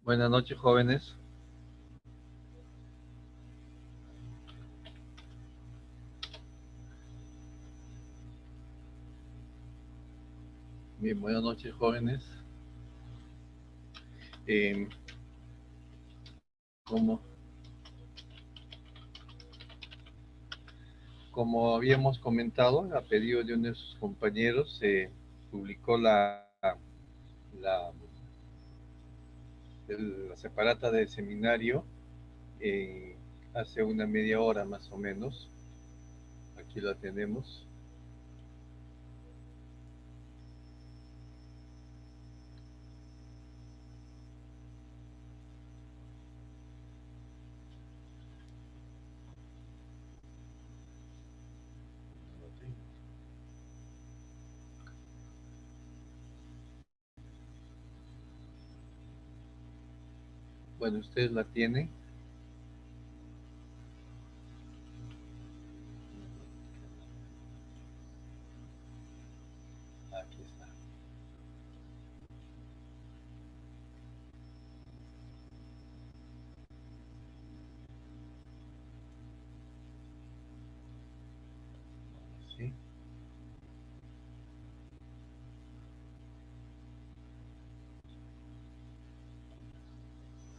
Buenas noches, jóvenes. Bien, buenas noches, jóvenes. Eh, como, como habíamos comentado, a pedido de uno de sus compañeros, se publicó la, la separata del seminario hace una media hora más o menos. Aquí la tenemos. Bueno, ustedes la tienen. Aquí está. ¿Sí?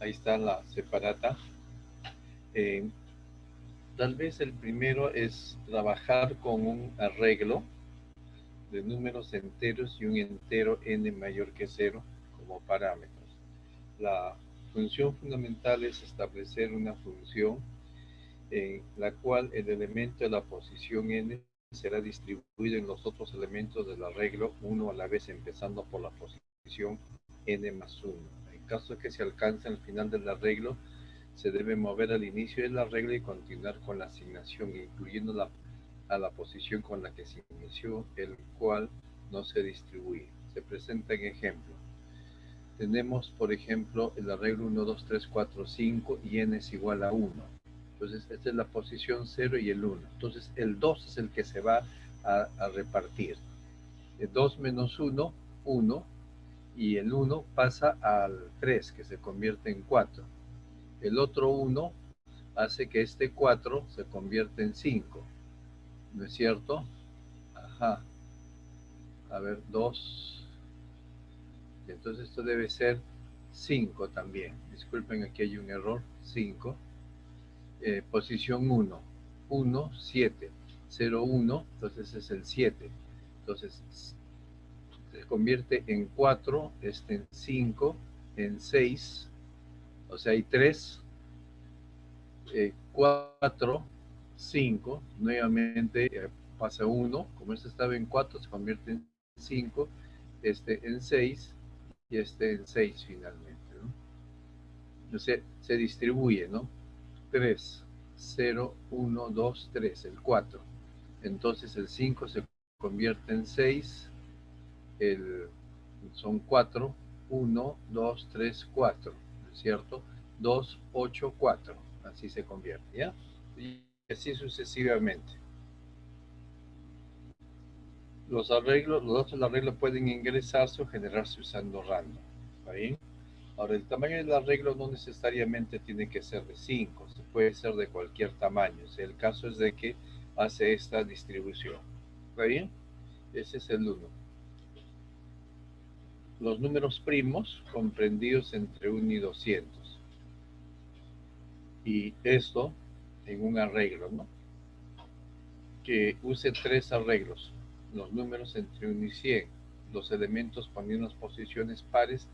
Ahí está la separata. Eh, Tal vez el primero es trabajar con un arreglo de números enteros y un entero n mayor que cero como parámetros. La función fundamental es establecer una función en la cual el elemento de la posición n será distribuido en los otros elementos del arreglo uno a la vez, empezando por la posición n más 1. En caso de que se alcance al final del arreglo, se debe mover al inicio del arreglo y continuar con la asignación, incluyendo a la posición con la que se inició, el cual no se distribuye. Se presenta en ejemplo. Tenemos, por ejemplo, el arreglo 1, 2, 3, 4, 5 y n es igual a 1. Entonces, esta es la posición 0 y el 1. Entonces, el 2 es el que se va a repartir. El 2 menos 1, 1, y el 1 pasa al 3, que se convierte en 4. El otro 1 hace que este 4 se convierta en 5, ¿no es cierto? Ajá. A ver, 2. Entonces esto debe ser 5 también. Disculpen, aquí hay un error. 5. Posición 1. 1, 7. 0, 1. Entonces es el 7. Entonces se convierte en 4, en 5, en 6. O sea, hay 3, 4, 5. Nuevamente pasa 1. Como este estaba en 4, se convierte en 5. En 6 y en 6 finalmente, ¿no? Entonces se distribuye, ¿no? 3, 0, 1, 2, 3, el 4. Entonces el 5 se convierte en 6, son 4, 1, 2, 3, 4, ¿no es cierto? 2, 8, 4, así se convierte, ¿ya? Y así sucesivamente. Los datos del arreglo pueden ingresarse o generarse usando random, ¿está bien? Ahora, el tamaño del arreglo no necesariamente tiene que ser de 5, se puede ser de cualquier tamaño. O sea, el caso es de que hace esta distribución. ¿Está bien? Ese es el 1. Los números primos comprendidos entre 1 y 200. Y esto en un arreglo, ¿no? Que use 3 arreglos. Los números entre 1 y 100. Los elementos poniendo unas posiciones pares,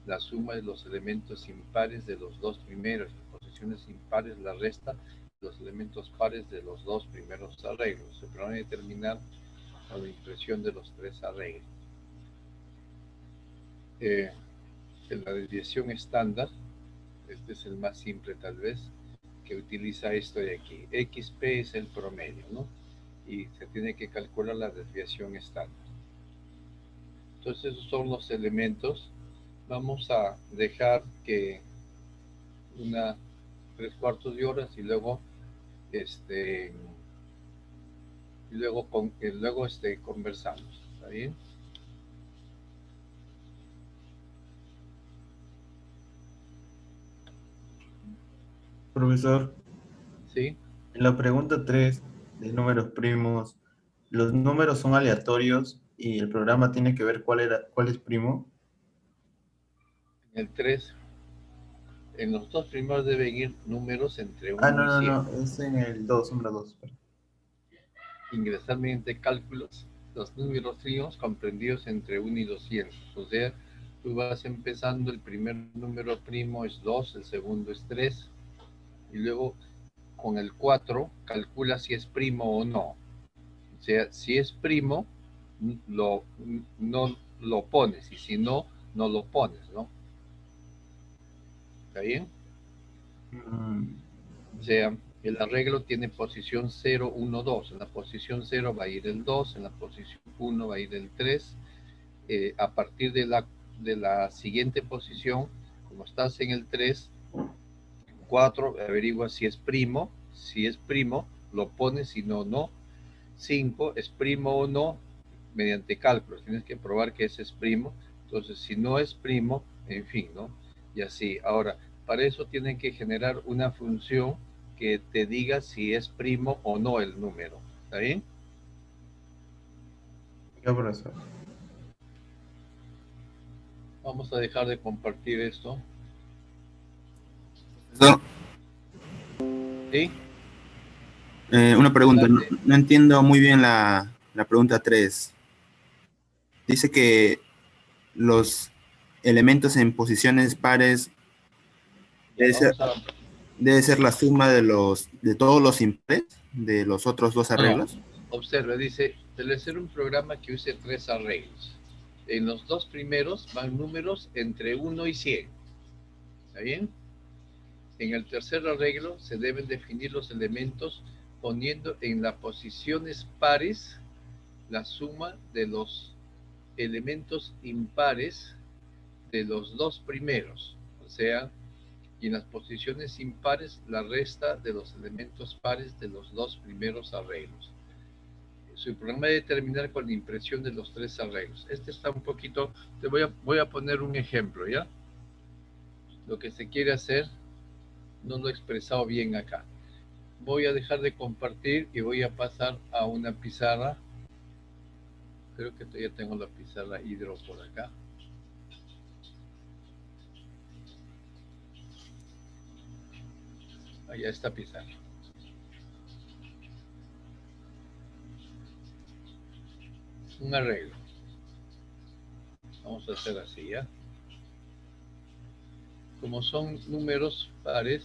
la suma de los elementos impares de los dos primeros. Las posiciones impares la resta de los elementos pares de los dos primeros arreglos. Se van a determinar con la impresión de los 3 arreglos. La desviación estándar, este es el más simple tal vez, que utiliza esto de aquí. XP es el promedio, ¿no? Y se tiene que calcular la desviación estándar. Entonces esos son los elementos. Vamos a dejar que una 3/4 de horas y luego conversamos. ¿Está bien? Profesor, ¿Sí? en la pregunta 3 de números primos, los números son aleatorios y el programa tiene que ver cuál es primo. En el 3, en los dos primeros deben ir números entre Ah, 1 no, y no, 100. no, es en el 2, número 2. Ingresar mediante cálculos los números primos comprendidos entre 1 y 200. O sea, tú vas empezando, el primer número primo es 2, el segundo es 3, y luego con el 4 calcula si es primo o no. O sea, si es primo, no lo pones, y si no, no lo pones, ¿no? ¿Está bien? O sea, el arreglo tiene posición 0, 1, 2. En la posición 0 va a ir el 2, en la posición 1 va a ir el 3. A partir de la siguiente posición, como estás en el 3, 4, averigua si es primo. Si es primo, lo pones, si no, no. 5, es primo o no, mediante cálculos. Tienes que probar que ese es primo. Entonces, si no es primo, en fin, ¿no? Y así. Ahora, para eso tienen que generar una función que te diga si es primo o no el número. ¿Está bien? Ya, profesor. Vamos a dejar de compartir esto. Profesor, ¿Sí? una pregunta. No, Adelante. no entiendo muy bien la pregunta 3. Dice que los elementos en posiciones pares Ya, debe ser, vamos a... debe ser la suma de todos los impares de los otros dos No, no. arreglos. Observa, dice, debe ser un programa que use 3 arreglos. En los dos primeros van números entre 1 y 100. ¿Está bien? En el tercer arreglo se deben definir los elementos poniendo en las posiciones pares la suma de los elementos impares de los dos primeros. O sea, y en las posiciones impares la resta de los elementos pares de los dos primeros arreglos. Su programa debe terminar con la impresión de los 3 arreglos. Este está un poquito, voy a poner un ejemplo, ¿ya? Lo que se quiere hacer no lo he expresado bien acá. Voy a dejar de compartir y voy a pasar a una pizarra. Creo que todavía tengo la pizarra hidro por acá. Allá está pizarra. Un arreglo. Vamos a hacer así, ¿ya? Como son números pares,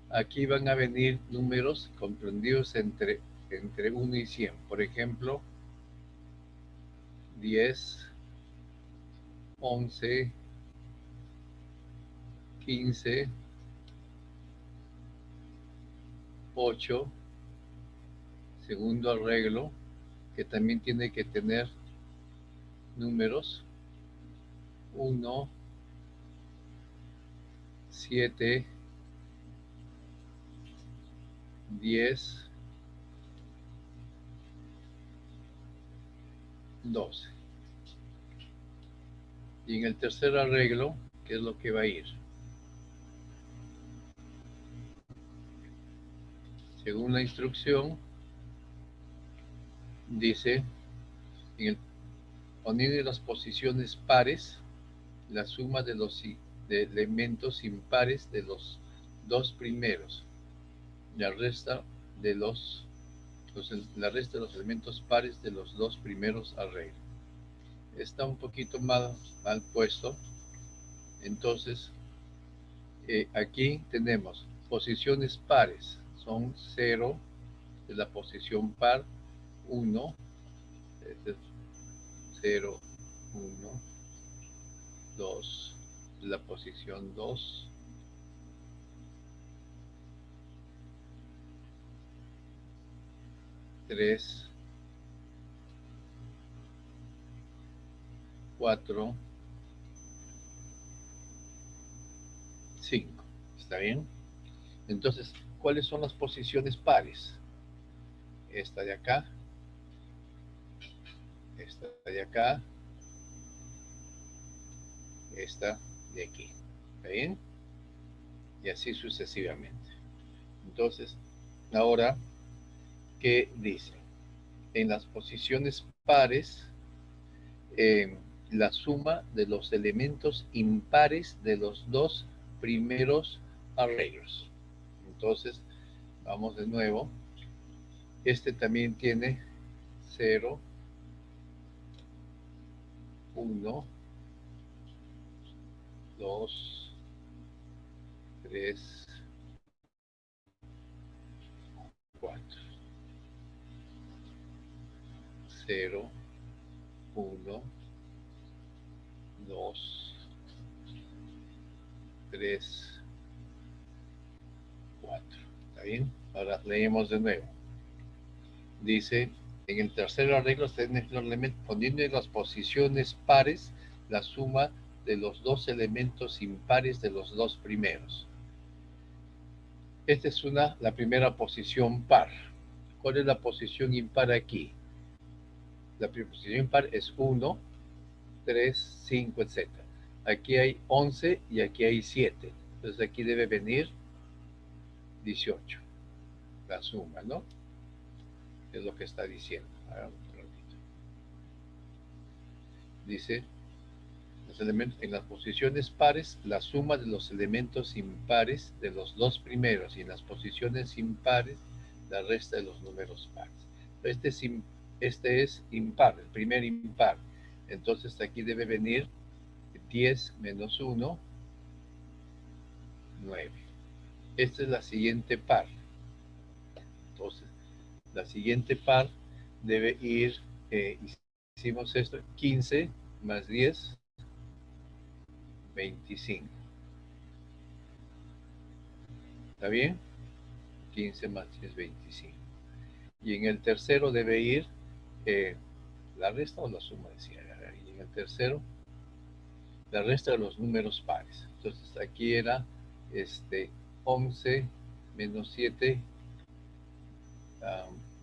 aquí van a venir números comprendidos entre 1 y 100. Por ejemplo, 10, 11, 15, 8, segundo arreglo, que también tiene que tener números 1, 7, 10, 12. Y en el tercer arreglo, ¿qué es lo que va a ir? Según la instrucción, dice, poniendo en las posiciones pares, la suma de los de elementos impares de los dos primeros, la resta de la resta de los elementos pares de los dos primeros arreglos. Está un poquito mal puesto. Entonces, aquí tenemos posiciones pares, son 0 de la posición par, 1, 0, 1, 2, de la posición 2, 3, 4, 5. ¿Está bien? Entonces, ¿cuáles son las posiciones pares? esta de acá, esta de acá, esta de aquí. ¿Está bien? Y así sucesivamente. Entonces, ahora, ¿qué dice? En las posiciones pares, la suma de los elementos impares de los dos primeros arreglos. Entonces, vamos de nuevo. Este también tiene 0, 1, 2, 3, 4. 0, 1, 2, 3, 4. ¿Está bien? Ahora leemos de nuevo. Dice, en el tercer arreglo, poniendo en las posiciones pares la suma de los dos elementos impares de los dos primeros. Esta es la primera posición par. ¿Cuál es la posición impar aquí? La posición impar es 1, 3, 5, etc. Aquí hay 11 y aquí hay 7. Entonces aquí debe venir 18. La suma, ¿no? Es lo que está diciendo. Dice, en las posiciones pares, la suma de los elementos impares de los dos primeros, y en las posiciones impares, la resta de los números pares. Este es impar, el primer impar. Entonces aquí debe venir 10 menos 1, 9. Esta es la siguiente par. Entonces, la siguiente par debe ir, hicimos esto, 15 más 10, 25. ¿Está bien? 15 más 10, 25. Y en el tercero debe ir la resta o la suma, decía. Y en el tercero, la resta de los números pares. Entonces aquí era 11 menos 7,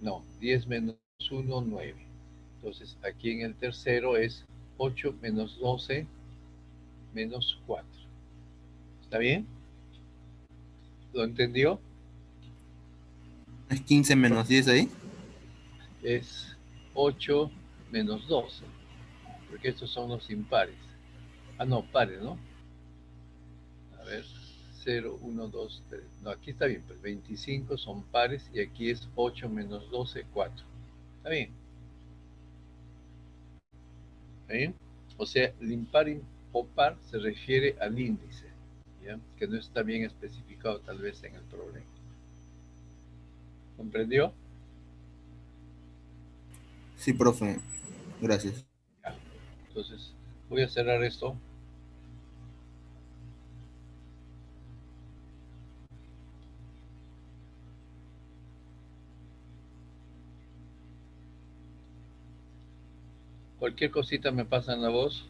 no, 10 menos 1, 9. Entonces aquí en el tercero es 8 menos 12 menos 4. ¿Está bien? ¿Lo entendió? ¿Es 15 menos 10 ahí? Es 8 menos 12, porque estos son los impares. Ah, no, pares, ¿no? A ver, 0, 1, 2, 3. No, aquí está bien, pues 25 son pares y aquí es 8 menos 12, 4. ¿Está bien? ¿Está bien? O sea, el impar o par se refiere al índice, ¿ya? Que no está bien especificado tal vez en el problema. ¿Comprendió? Sí, profe. Gracias. Ya. Entonces, voy a cerrar esto. Cualquier cosita me pasa en la voz.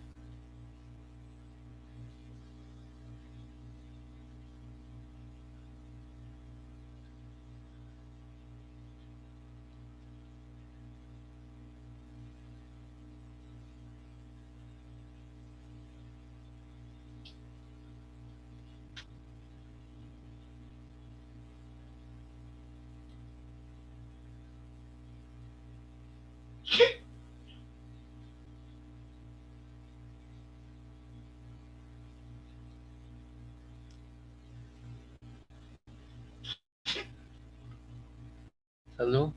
Salud.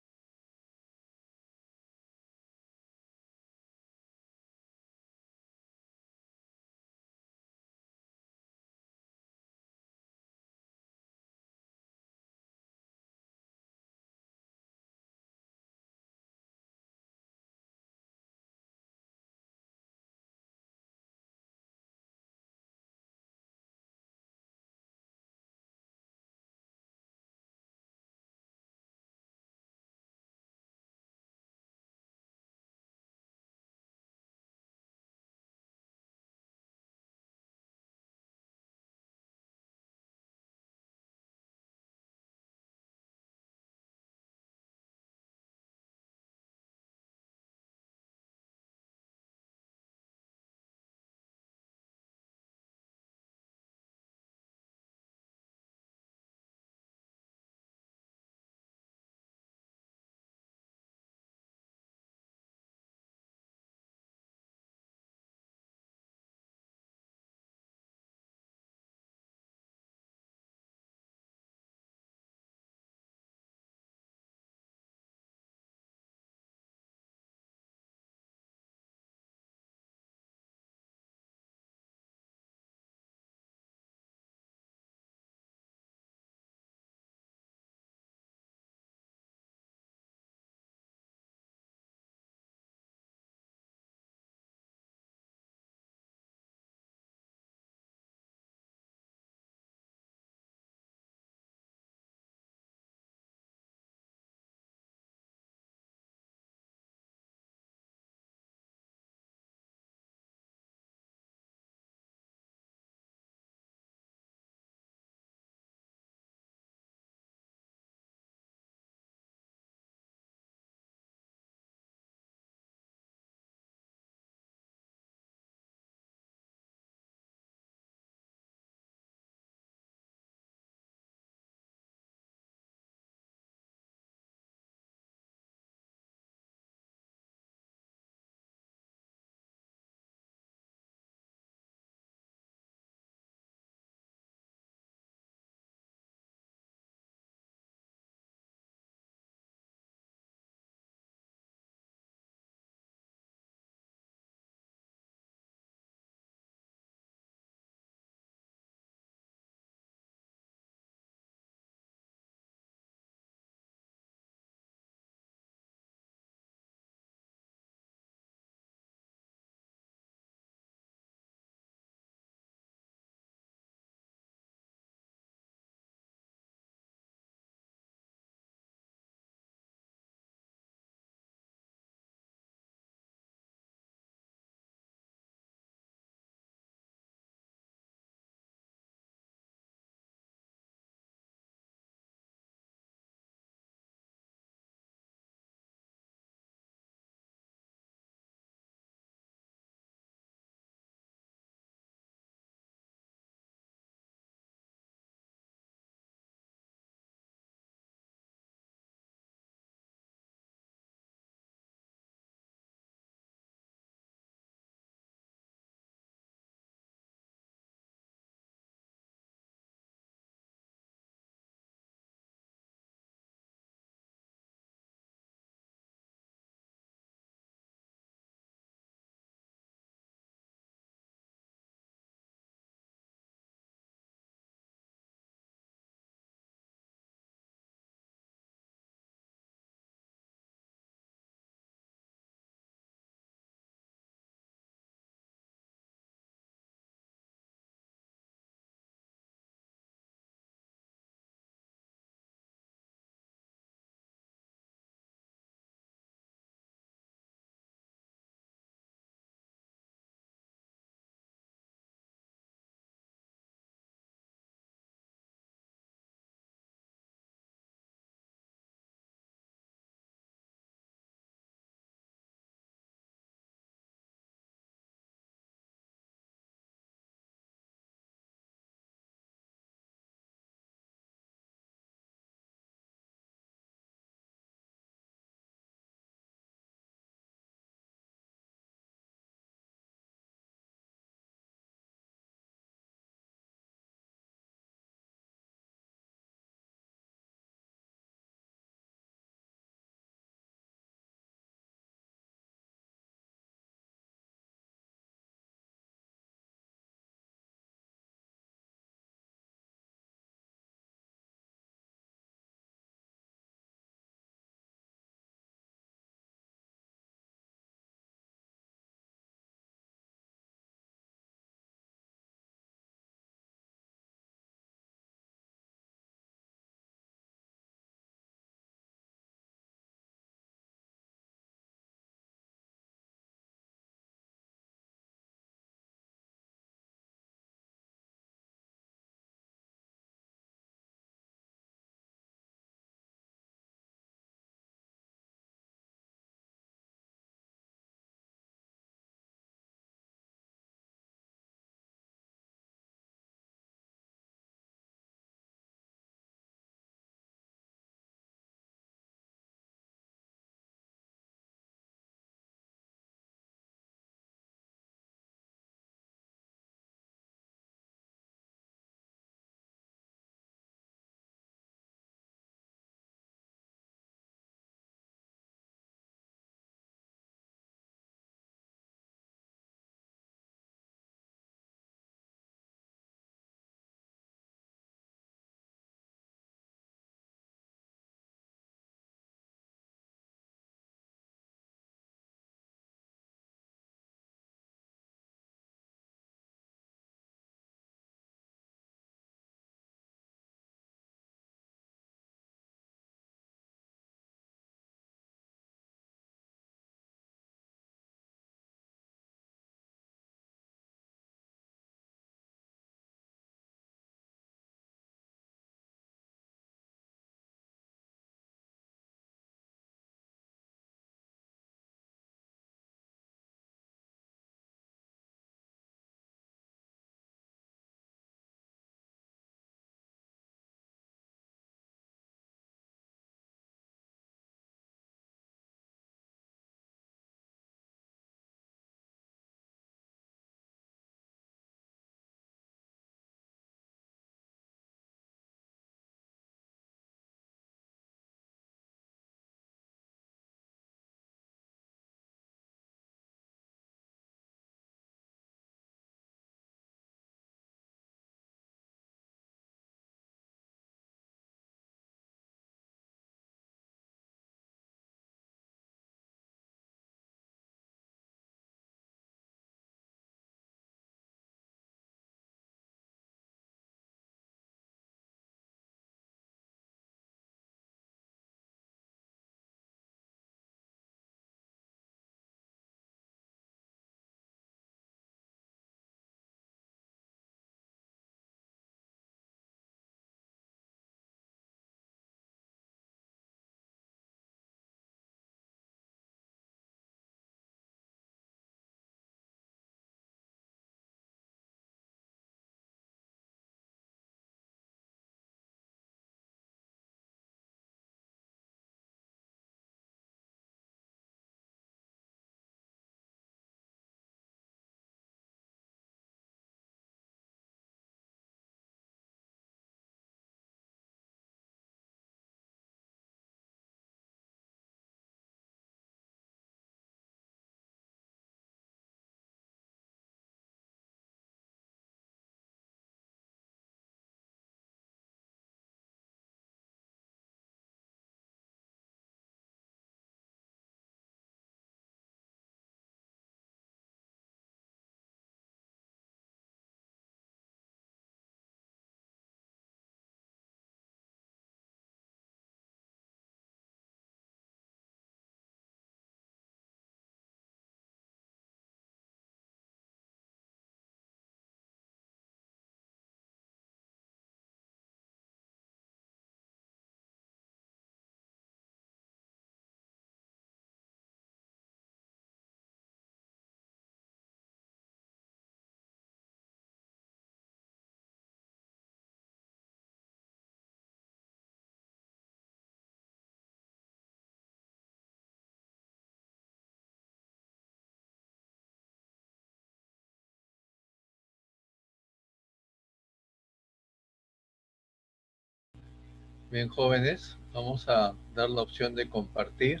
Bien, jóvenes, vamos a dar la opción de compartir.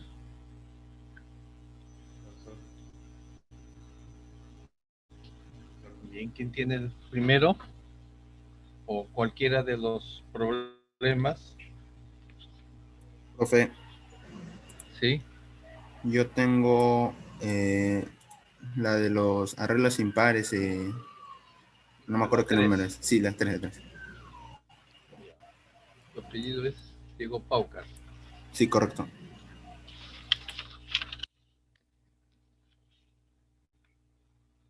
Bien, ¿quién tiene el primero? O cualquiera de los problemas. Profe, Sí, yo tengo la de los arreglos impares. No me acuerdo la qué número 3. es. Sí, las tres letras. Tu apellido es Diego Paucar. Sí, correcto.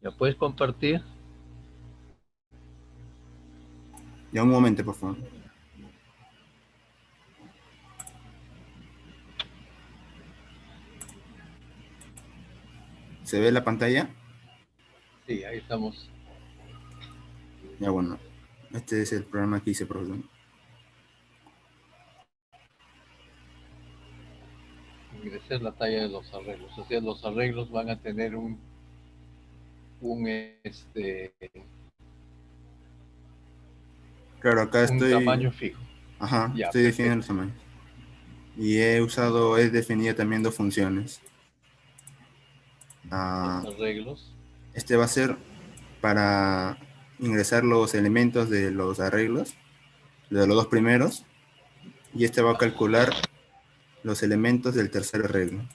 ¿Ya puedes compartir? Ya un momento, por favor. ¿Se ve la pantalla? Sí, ahí estamos. Ya bueno. Este es el programa que hice, profesor. Ingresar la talla de los arreglos. O sea, los arreglos van a tener un Claro, acá estoy. tamaño fijo. Ajá, Ya, estoy definiendo los perfecto. tamaños. Y he definido también dos funciones. Los Ah, arreglos. este va a ser para ingresar los elementos de los arreglos, de los dos primeros, y este va a Ya, calcular los elementos del tercer arreglo.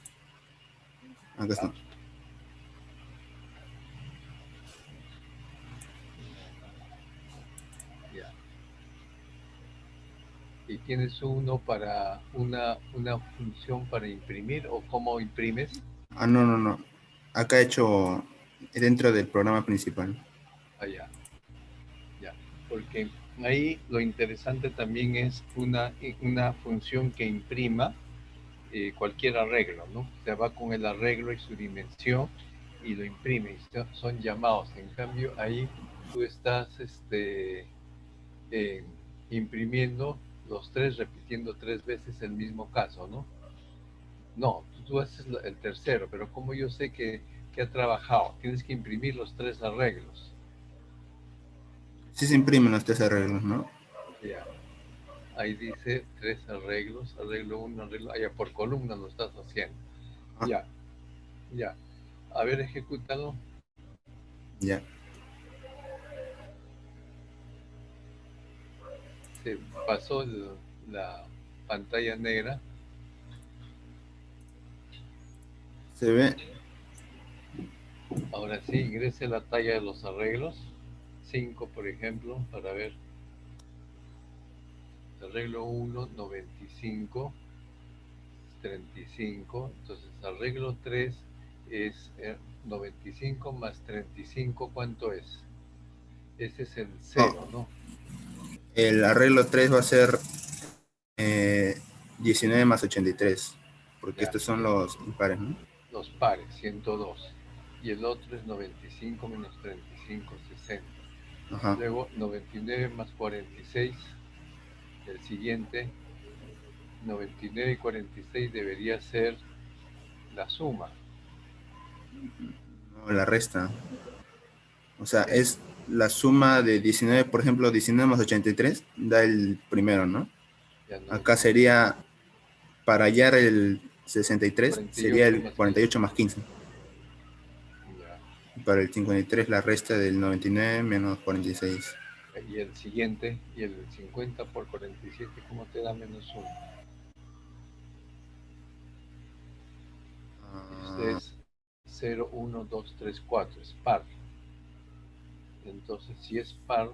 Acá ya, está. ya. ¿Y tienes uno para una función para imprimir o cómo imprimes? Ah, no, no, no. Acá he hecho dentro del programa principal. Allá, ya. Porque ahí lo interesante también es una función que imprima cualquier arreglo, ¿no? Se va con el arreglo y su dimensión y lo imprime. Y son llamados. En cambio, ahí tú estás eh, imprimiendo los tres, repitiendo tres veces el mismo caso, ¿no? No, tú haces el tercero, pero como yo sé que ha trabajado, tienes que imprimir los tres arreglos. Sí se imprimen los tres arreglos, ¿no? Ya. Ahí dice tres arreglos, arreglo uno, arreglo, allá por columna lo estás haciendo. Ah, Ya, ya. A ver, ejecútalo. ya. Se pasó la pantalla negra. Se ve. Ahora sí, ingrese la talla de los arreglos. 5, por ejemplo, para ver. Arreglo 1, 95, 35. Entonces, arreglo 3 es 95 más 35, ¿cuánto es? Ese es el No, 0, ¿no? el arreglo 3 va a ser 19 más 83, porque Ya, estos son los impares, ¿no? los pares, 102. Y el otro es 95 menos 35, 60. Ajá. Luego 99 más 46, el siguiente, 99 y 46 debería ser la suma. No, la resta. O sea, Sí, es la suma de 19, por ejemplo, 19 más 83 da el primero, ¿no? ya no, Acá sería, para hallar el 63, sería 48 el más 15. 48 más 15. Ya. Para el 53 la resta del 99 menos 46. Y el siguiente, y el 50 por 47, ¿cómo te da menos 1? Este Ah, es 0, 1, 2, 3, 4, es par. Entonces, si es par,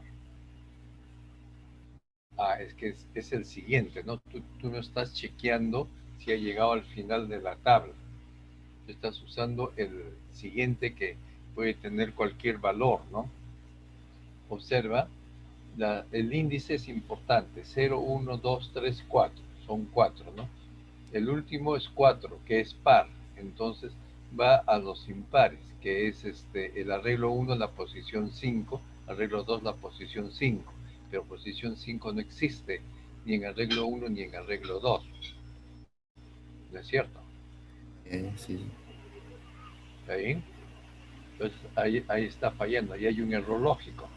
es que es el siguiente, ¿no? Tú no estás chequeando si ha llegado al final de la tabla. Tú estás usando el siguiente que puede tener cualquier valor, ¿no? Observa, el índice es importante, 0, 1, 2, 3, 4, son 4, ¿no? El último es 4, que es par, entonces va a los impares, que es el arreglo 1 la posición 5, arreglo 2 la posición 5, pero posición 5 no existe ni en arreglo 1 ni en arreglo 2, ¿no es cierto? sí. ¿Está bien? Entonces ahí está fallando, ahí hay un error lógico,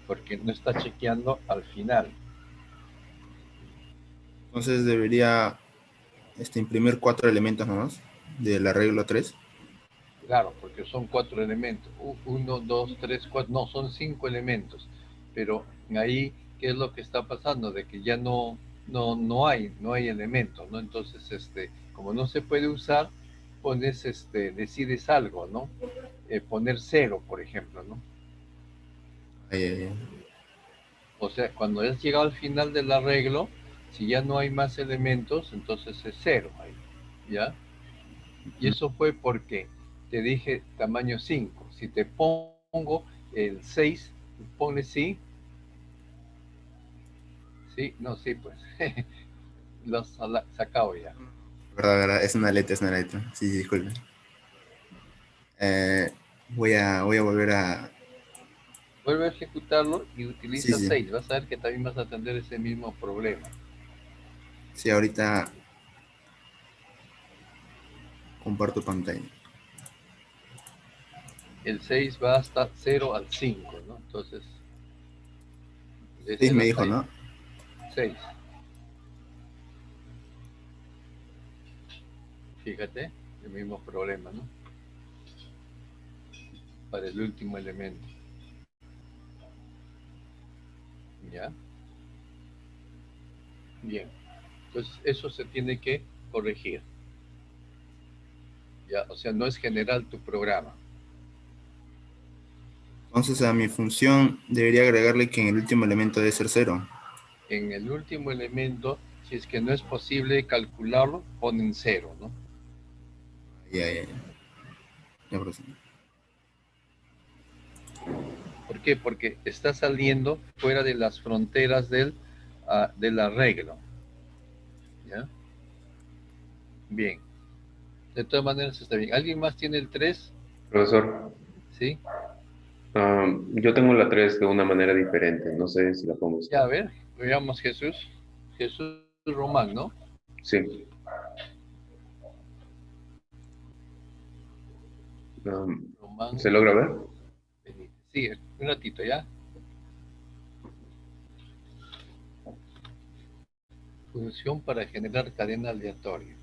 porque no está chequeando al final. Entonces debería imprimir 4 elementos nomás del arreglo 3. Claro, porque son 4 elementos. 1, 2, 3, 4. No, son 5 elementos. Pero ahí, ¿qué es lo que está pasando? De que ya no hay elementos, ¿no? Entonces, como no se puede usar, pones, decides algo, ¿no? Poner 0, por ejemplo, ¿no? O sea, cuando has llegado al final del arreglo, si ya no hay más elementos, entonces es 0 ahí, ¿ya? Y eso fue porque te dije tamaño 5. Si te pongo el 6, ponle sí. Sí, no, sí, pues. Lo has sacado ya. Verdad, es una letra, Sí, disculpe. Voy a volver a... Vuelve a ejecutarlo y Sí, utiliza sí. 6. Vas a ver que también vas a tener ese mismo problema. Sí, ahorita comparto pantalla. El 6 va hasta 0 al 5, ¿no? Entonces, de 6 0 me hasta dijo, ahí. ¿no? 6. Fíjate, el mismo problema, ¿no? Para el último elemento. ¿Ya? Bien. Entonces, eso se tiene que corregir. ¿Ya? O sea, no es general tu programa. Entonces a mi función debería agregarle que en el último elemento debe ser 0. En el último elemento, si es que no es posible calcularlo, ponen 0, ¿no? Ya. Ya, por eso. ¿Por qué? Porque está saliendo fuera de las fronteras del arreglo. ¿Ya? Bien. De todas maneras está bien. ¿Alguien más tiene el 3? Profesor, ¿Sí? yo tengo la 3 de una manera diferente. No sé si la podemos Ya, buscar. a ver, veamos Jesús. Jesús Román, ¿no? Sí. Román ¿Se logra ver? Benítez. Sí, un ratito, ¿ya? Función para generar cadena aleatoria.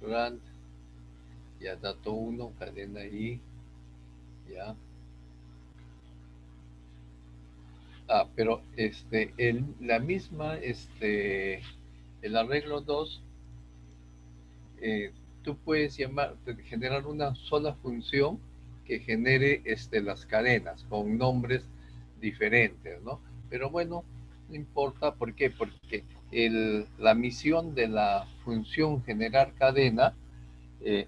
Rand, ya, dato 1, cadena I, ya. Pero la misma, el arreglo 2, tú puedes generar una sola función que genere las cadenas con nombres diferentes, ¿no? Pero bueno, no importa, ¿por qué? Porque la misión de la función generar cadena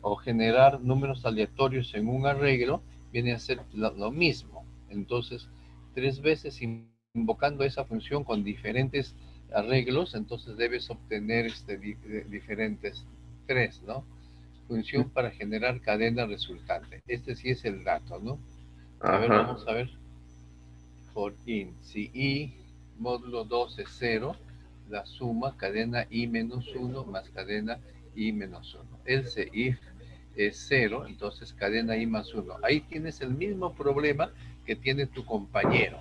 o generar números aleatorios en un arreglo viene a ser lo mismo. Entonces, 3 veces invocando esa función con diferentes arreglos, entonces debes obtener diferentes 3, ¿no? Función para generar cadena resultante. Este sí es el dato, ¿no? A ver, Ajá. vamos a ver. For in, si i módulo 2 es 0, la suma cadena i menos 1 más cadena i menos 1. Else if es 0, entonces cadena i más 1. Ahí tienes el mismo problema que tiene tu compañero.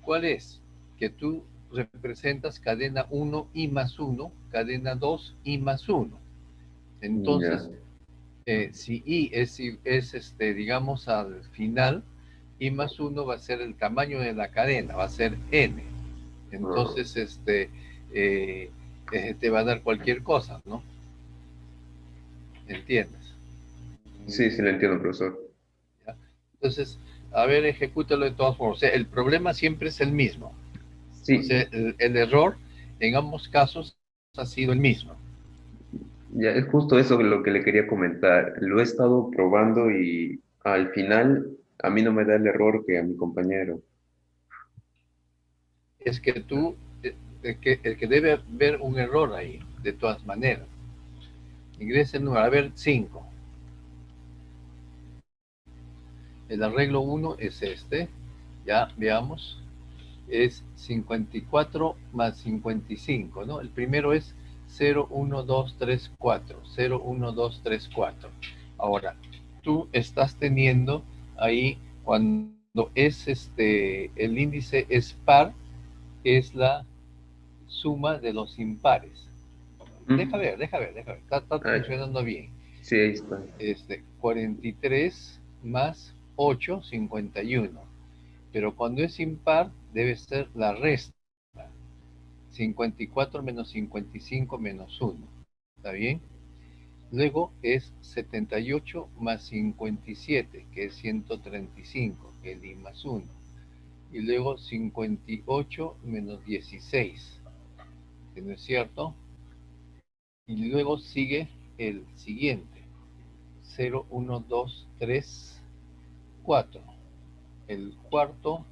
¿Cuál es? Que tú representas cadena 1 i más 1, cadena 2 i más 1. Ya. Entonces, si i es digamos, al final, i más 1 va a ser el tamaño de la cadena, va a ser n. Entonces, te va a dar cualquier cosa, ¿no? ¿Entiendes? Sí, sí, lo entiendo, profesor. ¿Ya? Entonces, a ver, ejecútalo de todas formas. O sea, el problema siempre es el mismo. O sea, Sí, el error en ambos casos ha sido el mismo. ya es justo eso lo que le quería comentar. Lo he estado probando y al final a mí no me da el error que a mi compañero. Es que tú, el que debe haber un error ahí, de todas maneras. Ingresa el número, a ver, 5. El arreglo 1 es ya veamos, es 54 más 55, ¿no? El primero es 0, 1, 2, 3, 4, 0, 1, 2, 3, 4. Ahora, tú estás teniendo ahí, cuando es el índice es par, es la suma de los impares. Deja ver. Está Ay, funcionando bien. sí, ahí está. 43 más 8, 51. Pero cuando es impar, debe ser la resta. 54 menos 55 menos 1. ¿Está bien? Luego es 78 más 57, que es 135, que es I más 1. Y luego 58 menos 16, que no es cierto. Y luego sigue el siguiente. 0, 1, 2, 3, 4. El cuarto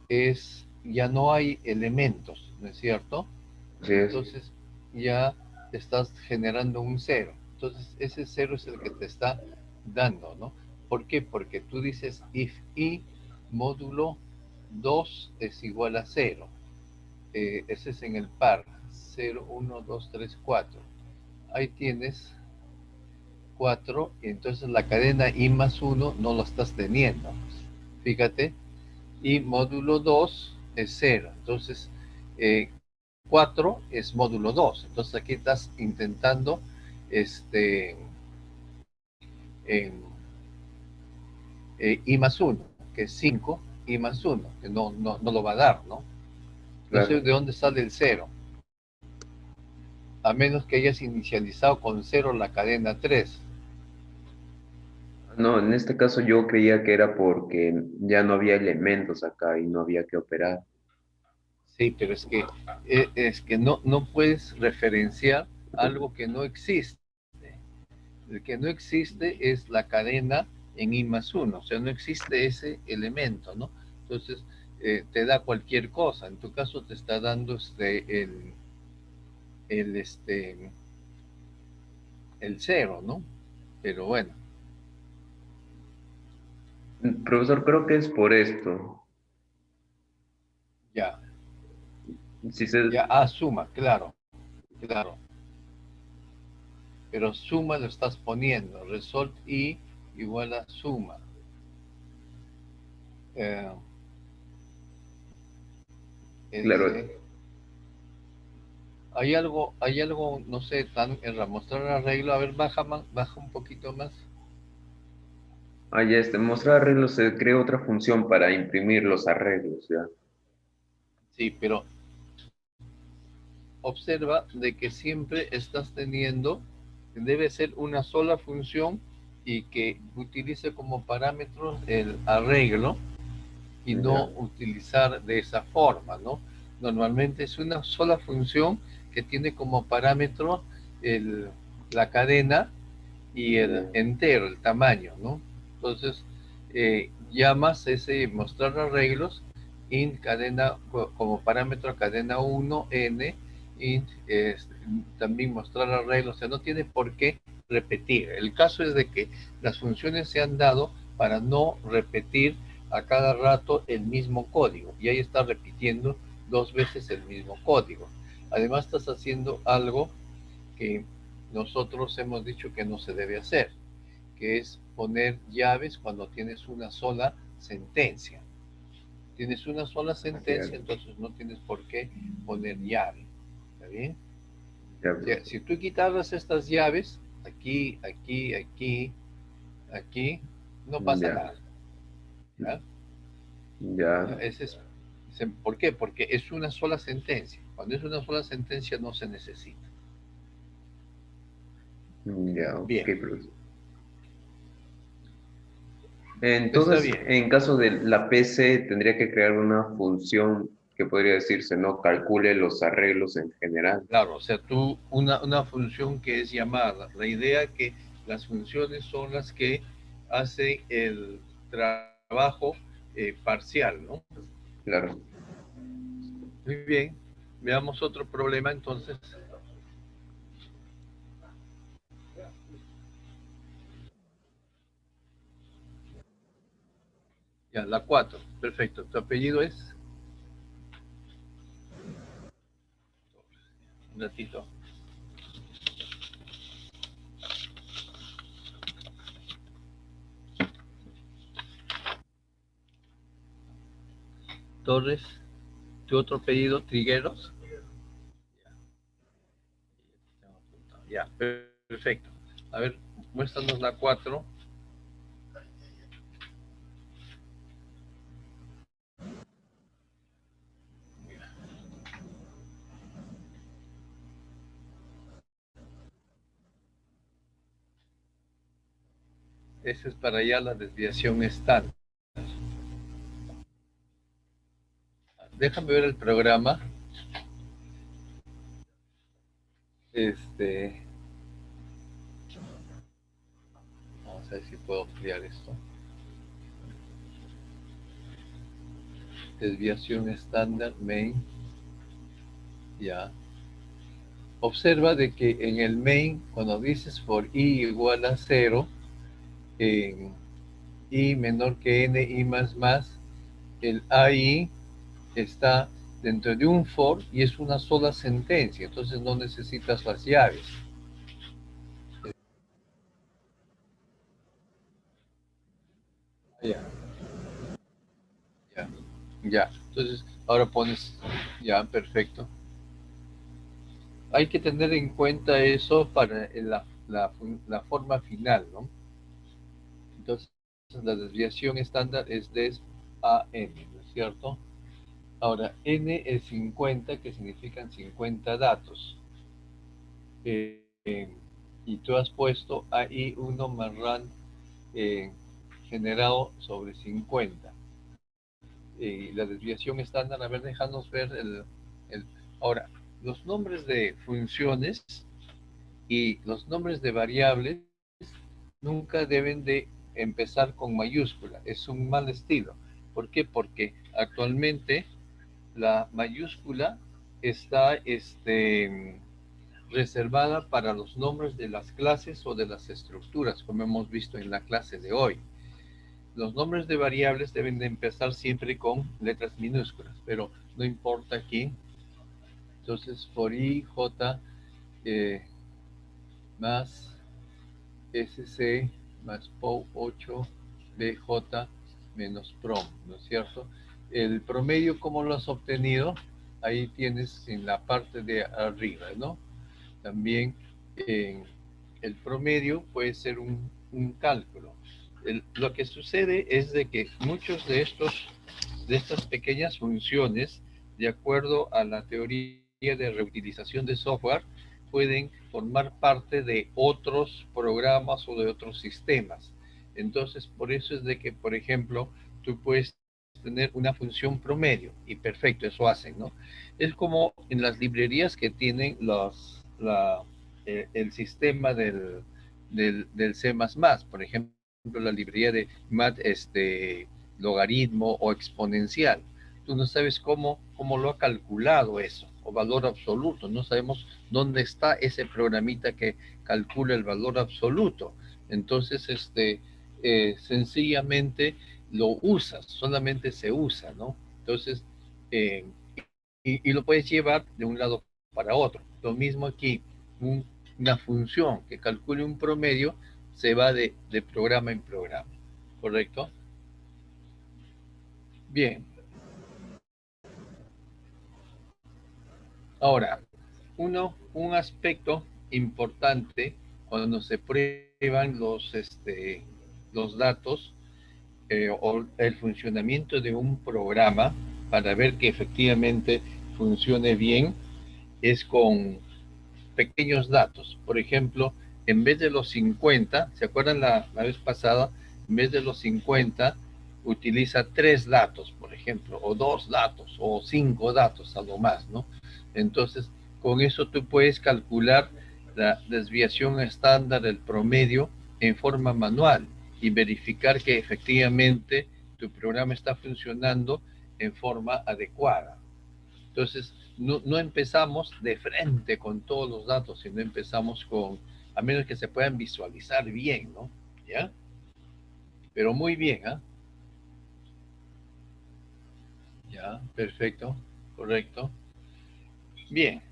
es, ya no hay elementos, ¿no es cierto? Así es. Entonces ya estás generando un 0. Entonces ese 0 es el que te está dando, ¿no? ¿Por qué? Porque tú dices if i módulo 2 es igual a 0. Ese es en el par. 0, 1, 2, 3, 4. Ahí tienes 4, y entonces la cadena i más 1 no lo estás teniendo. Fíjate, y módulo 2 es 0. Entonces, 4 es módulo 2. Entonces aquí estás intentando en, i más 1, que es 5, i más 1, que no lo va a dar, ¿no? No sé Claro. de dónde sale el 0, a menos que hayas inicializado con 0 la cadena 3. No, en este caso yo creía que era porque ya no había elementos acá y no había que operar. Sí, pero es que no puedes referenciar algo que no existe. El que no existe es la cadena en I más 1, o sea, no existe ese elemento, ¿no? Entonces, te da cualquier cosa. En tu caso te está dando el, este, el 0, ¿no? Pero bueno, Profesor, creo que es por esto. ya, Si se, suma, claro, claro. Pero suma lo estás poniendo, result I igual a suma. Eh, claro, S. Hay algo, no sé, tan en mostrar arreglo. A ver, baja un poquito más. ya mostrar arreglos, se crea otra función para imprimir los arreglos, ¿ya? Sí, pero observa de que siempre estás teniendo, debe ser una sola función y que utilice como parámetro el arreglo y no Ya, utilizar de esa forma, ¿no? Normalmente es una sola función que tiene como parámetro la cadena y el ya, entero, el tamaño, ¿no? Entonces, llamas ese mostrar arreglos int cadena como parámetro cadena 1 n int también mostrar arreglos, o sea, no tiene por qué repetir. El caso es de que las funciones se han dado para no repetir a cada rato el mismo código, y ahí está repitiendo 2 veces el mismo código. Además estás haciendo algo que nosotros hemos dicho que no se debe hacer, que es poner llaves cuando tienes una sola sentencia. Tienes una sola así sentencia, es. entonces no tienes por qué poner llave. ¿Está bien? Ya, O sea, si tú quitaras estas llaves, aquí, aquí, aquí, aquí, no pasa ya, nada. ¿Ya? ya, Ese es, ¿por qué? Porque es una sola sentencia. Cuando es una sola sentencia no se necesita. ya, ok, Bien, profesor. está Entonces, bien. en caso de la PC, tendría que crear una función que podría decirse, ¿no? Calcule los arreglos en general. Claro, o sea, tú, una función que es llamada. La idea que las funciones son las que hacen el trabajo parcial, ¿no? Claro. Muy bien, veamos otro problema entonces. Ya, la 4. Perfecto. ¿Tu apellido es? Un ratito. Torres. ¿Tu otro pedido, Trigueros? Ya, perfecto. A ver, muéstranos la 4. Esa es para allá la desviación estándar. Déjame ver el programa. Vamos a ver si puedo ampliar esto. Desviación estándar, main. Ya. Observa de que en el main, cuando dices for i igual a 0, en i menor que n, i más más, el AI está dentro de un for y es una sola sentencia, entonces no necesitas las llaves. Ya, ya, ya. Entonces, ahora pones, ya, perfecto. Hay que tener en cuenta eso para la forma final, ¿no? Entonces, la desviación estándar es des a n, ¿no es cierto? Ahora, n es 50, que significan 50 datos. Y tú has puesto ahí 1 más ran generado sobre 50. La desviación estándar, a ver, déjanos ver Ahora, los nombres de funciones y los nombres de variables nunca deben de empezar con mayúscula. Es un mal estilo. ¿Por qué? Porque actualmente la mayúscula está reservada para los nombres de las clases o de las estructuras, como hemos visto en la clase de hoy. Los nombres de variables deben de empezar siempre con letras minúsculas, pero no importa aquí. Entonces, for i, j, más sc, más POW 8, bj, menos prom, ¿no es cierto? El promedio, ¿cómo lo has obtenido? Ahí tienes en la parte de arriba, ¿no? También el promedio puede ser un cálculo. Lo que sucede es de que muchos de estas pequeñas funciones, de acuerdo a la teoría de reutilización de software, pueden formar parte de otros programas o de otros sistemas. Entonces, por eso es de que, por ejemplo, tú puedes tener una función promedio y perfecto, eso hacen, ¿no? Es como en las librerías que tienen el sistema del C++, por ejemplo, la librería de mat, logaritmo o exponencial. Tú no sabes cómo lo ha calculado eso, o valor absoluto. No sabemos dónde está ese programita que calcula el valor absoluto. Entonces, sencillamente lo usas, solamente se usa, ¿no? Entonces, y lo puedes llevar de un lado para otro. Lo mismo aquí, una función que calcule un promedio se va de programa en programa, ¿correcto? Bien. Ahora, un aspecto importante cuando se prueban los datos o el funcionamiento de un programa para ver que efectivamente funcione bien es con pequeños datos. Por ejemplo, en vez de los 50, ¿se acuerdan la vez pasada? En vez de los 50, utiliza 3 datos, por ejemplo, o 2 datos, o 5 datos a lo más, ¿no? Entonces, con eso tú puedes calcular la desviación estándar, el promedio, en forma manual y verificar que efectivamente tu programa está funcionando en forma adecuada. Entonces, no empezamos de frente con todos los datos, sino empezamos a menos que se puedan visualizar bien, ¿no? ¿Ya? Pero muy bien, ¿ah? Ya, perfecto, correcto. Bien,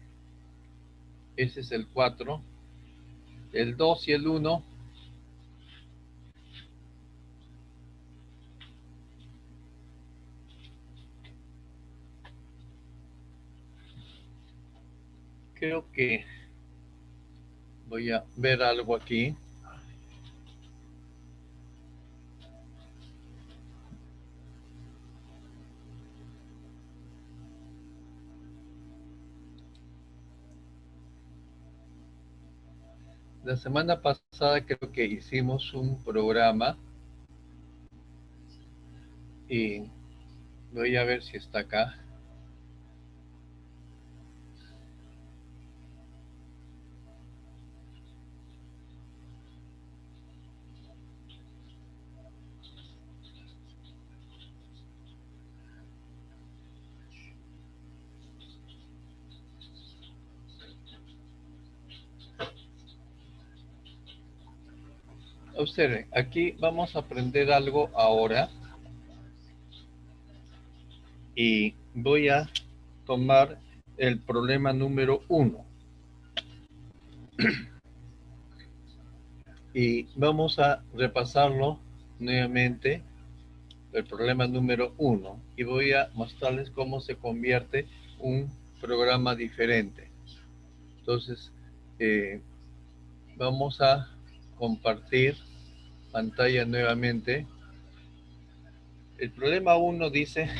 ese es el 4. El 2 y el 1, creo que voy a ver algo aquí. La semana pasada creo que hicimos un programa y voy a ver si está acá. Observen, aquí vamos a aprender algo ahora y voy a tomar el problema número 1 y vamos a repasarlo nuevamente, el problema número 1, y voy a mostrarles cómo se convierte un programa diferente. Entonces, vamos a compartir pantalla nuevamente. El problema 1 dice,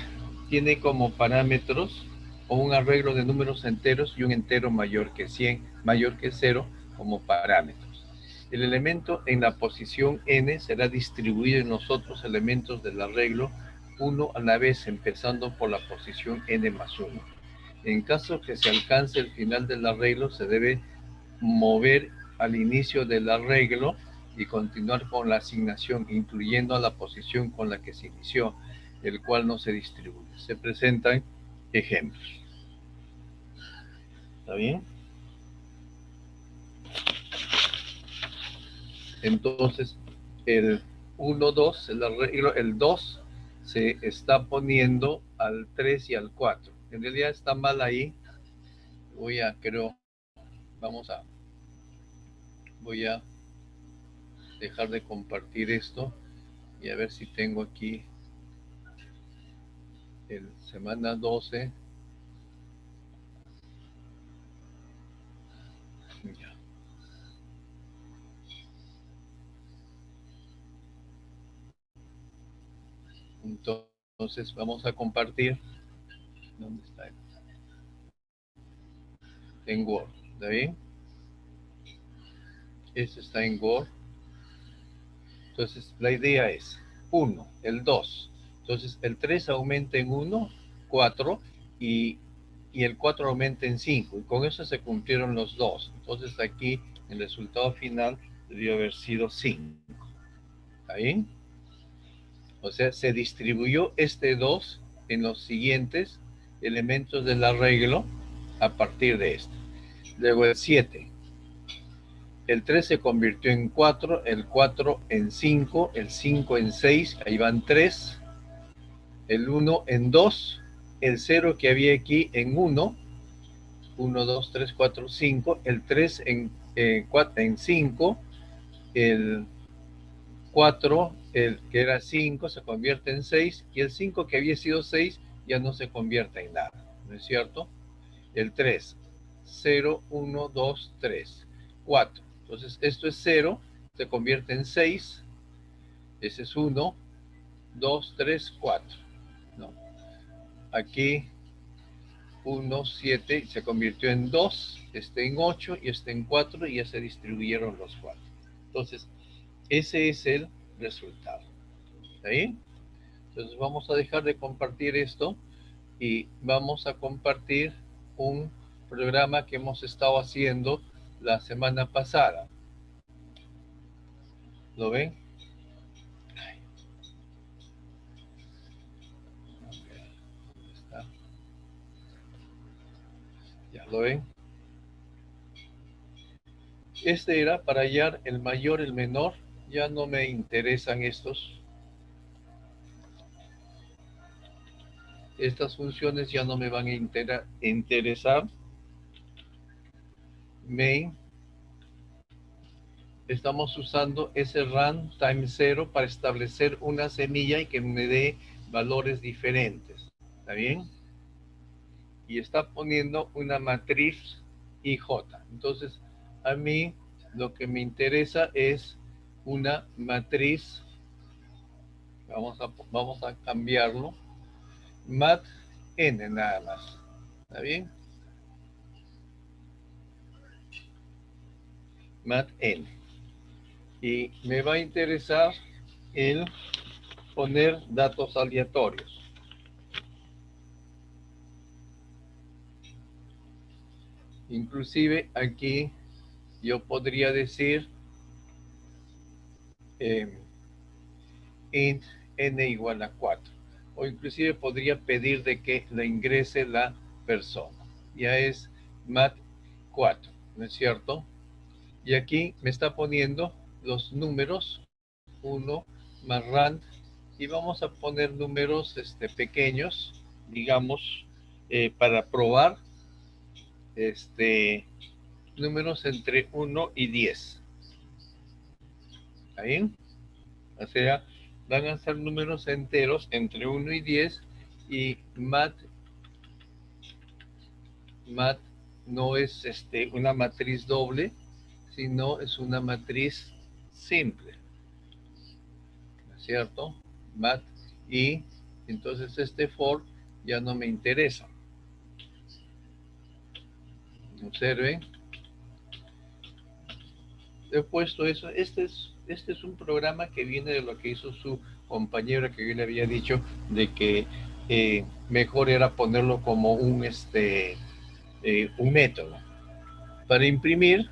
tiene como parámetros o un arreglo de números enteros y un entero mayor que 100, mayor que 0 como parámetros. El elemento en la posición n será distribuido en los otros elementos del arreglo uno a la vez, empezando por la posición n más 1. En caso que se alcance el final del arreglo, se debe mover al inicio del arreglo y continuar con la asignación, incluyendo a la posición con la que se inició, el cual no se distribuye. Se presentan ejemplos. ¿Está bien? Entonces, el 1, 2, el arreglo, el 2 se está poniendo al 3 y al 4. En realidad está mal ahí. Voy a dejar de compartir esto y a ver si tengo aquí el semana 12. Ya. Entonces vamos a compartir. ¿Dónde está? En Word. ¿Está bien? Este está en Word. Entonces la idea es 1, el 2. Entonces el 3 aumenta en 1, 4 y el 4 aumenta en 5. Y con eso se cumplieron los 2. Entonces aquí el resultado final debió haber sido 5. ¿Está bien? O sea, se distribuyó este 2 en los siguientes elementos del arreglo a partir de este. Luego el 7. El 3 se convirtió en 4, el 4 en 5, el 5 en 6, ahí van 3, el 1 en 2, el 0 que había aquí en 1, 1, 2, 3, 4, 5, el 3 en 5, el 4, el que era 5, se convierte en 6, y el 5 que había sido 6 ya no se convierte en nada, ¿no es cierto? El 3, 0, 1, 2, 3, 4. Entonces esto es 0, se convierte en 6, ese es 1, 2, 3, 4. No. Aquí 1, 7, se convirtió en 2, este en 8 y este en 4 y ya se distribuyeron los 4. Entonces, ese es el resultado. ¿Está bien? Entonces vamos a dejar de compartir esto y vamos a compartir un programa que hemos estado haciendo la semana pasada. ¿Lo ven? ¿Dónde está? ¿Ya lo ven? Este era para hallar el mayor, el menor. Ya no me interesan estos. Estas funciones ya no me van a interesar. Main. Estamos usando ese run times 0 para establecer una semilla y que me dé valores diferentes. ¿Está bien? Y está poniendo una matriz y J. Entonces, a mí lo que me interesa es una matriz. Vamos a cambiarlo. Mat N nada más. ¿Está bien? Mat N. Y me va a interesar el poner datos aleatorios. Inclusive aquí yo podría decir int n igual a 4. O inclusive podría pedir de que la ingrese la persona. Ya es mat 4, ¿no es cierto? Y aquí me está poniendo los números 1 más rand, y vamos a poner números pequeños, digamos, para probar números entre 1 y 10. ¿Está bien? O sea, van a ser números enteros entre 1 y 10, y mat no es una matriz doble, sino es una matriz simple, ¿no es cierto? Mat y entonces for ya no me interesa. Observen. He puesto eso. Este es un programa que viene de lo que hizo su compañera, que yo le había dicho de que mejor era ponerlo como un método. Para imprimir,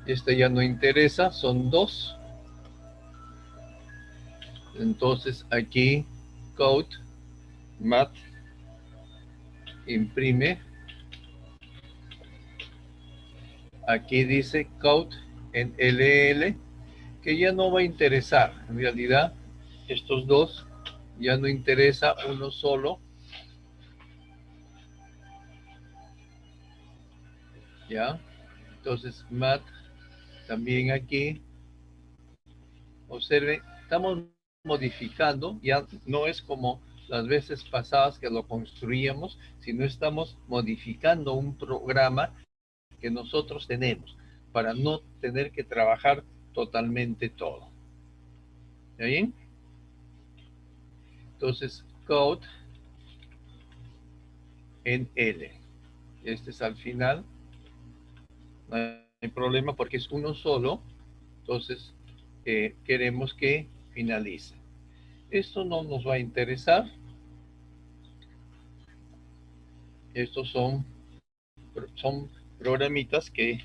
ya no interesa, son 2. Entonces aquí code mat imprime. Aquí dice code en LL, que ya no va a interesar. En realidad, estos dos ya no interesa, uno solo. ¿Ya? Entonces, mat también aquí. Observen, estamos modificando, ya no es como las veces pasadas que lo construíamos, sino estamos modificando un programa que nosotros tenemos para no tener que trabajar totalmente todo. ¿Está bien? Entonces, code en L. Este es al final. No hay problema porque es uno solo. Entonces, queremos que finalice. Esto no nos va a interesar. Estos son programitas que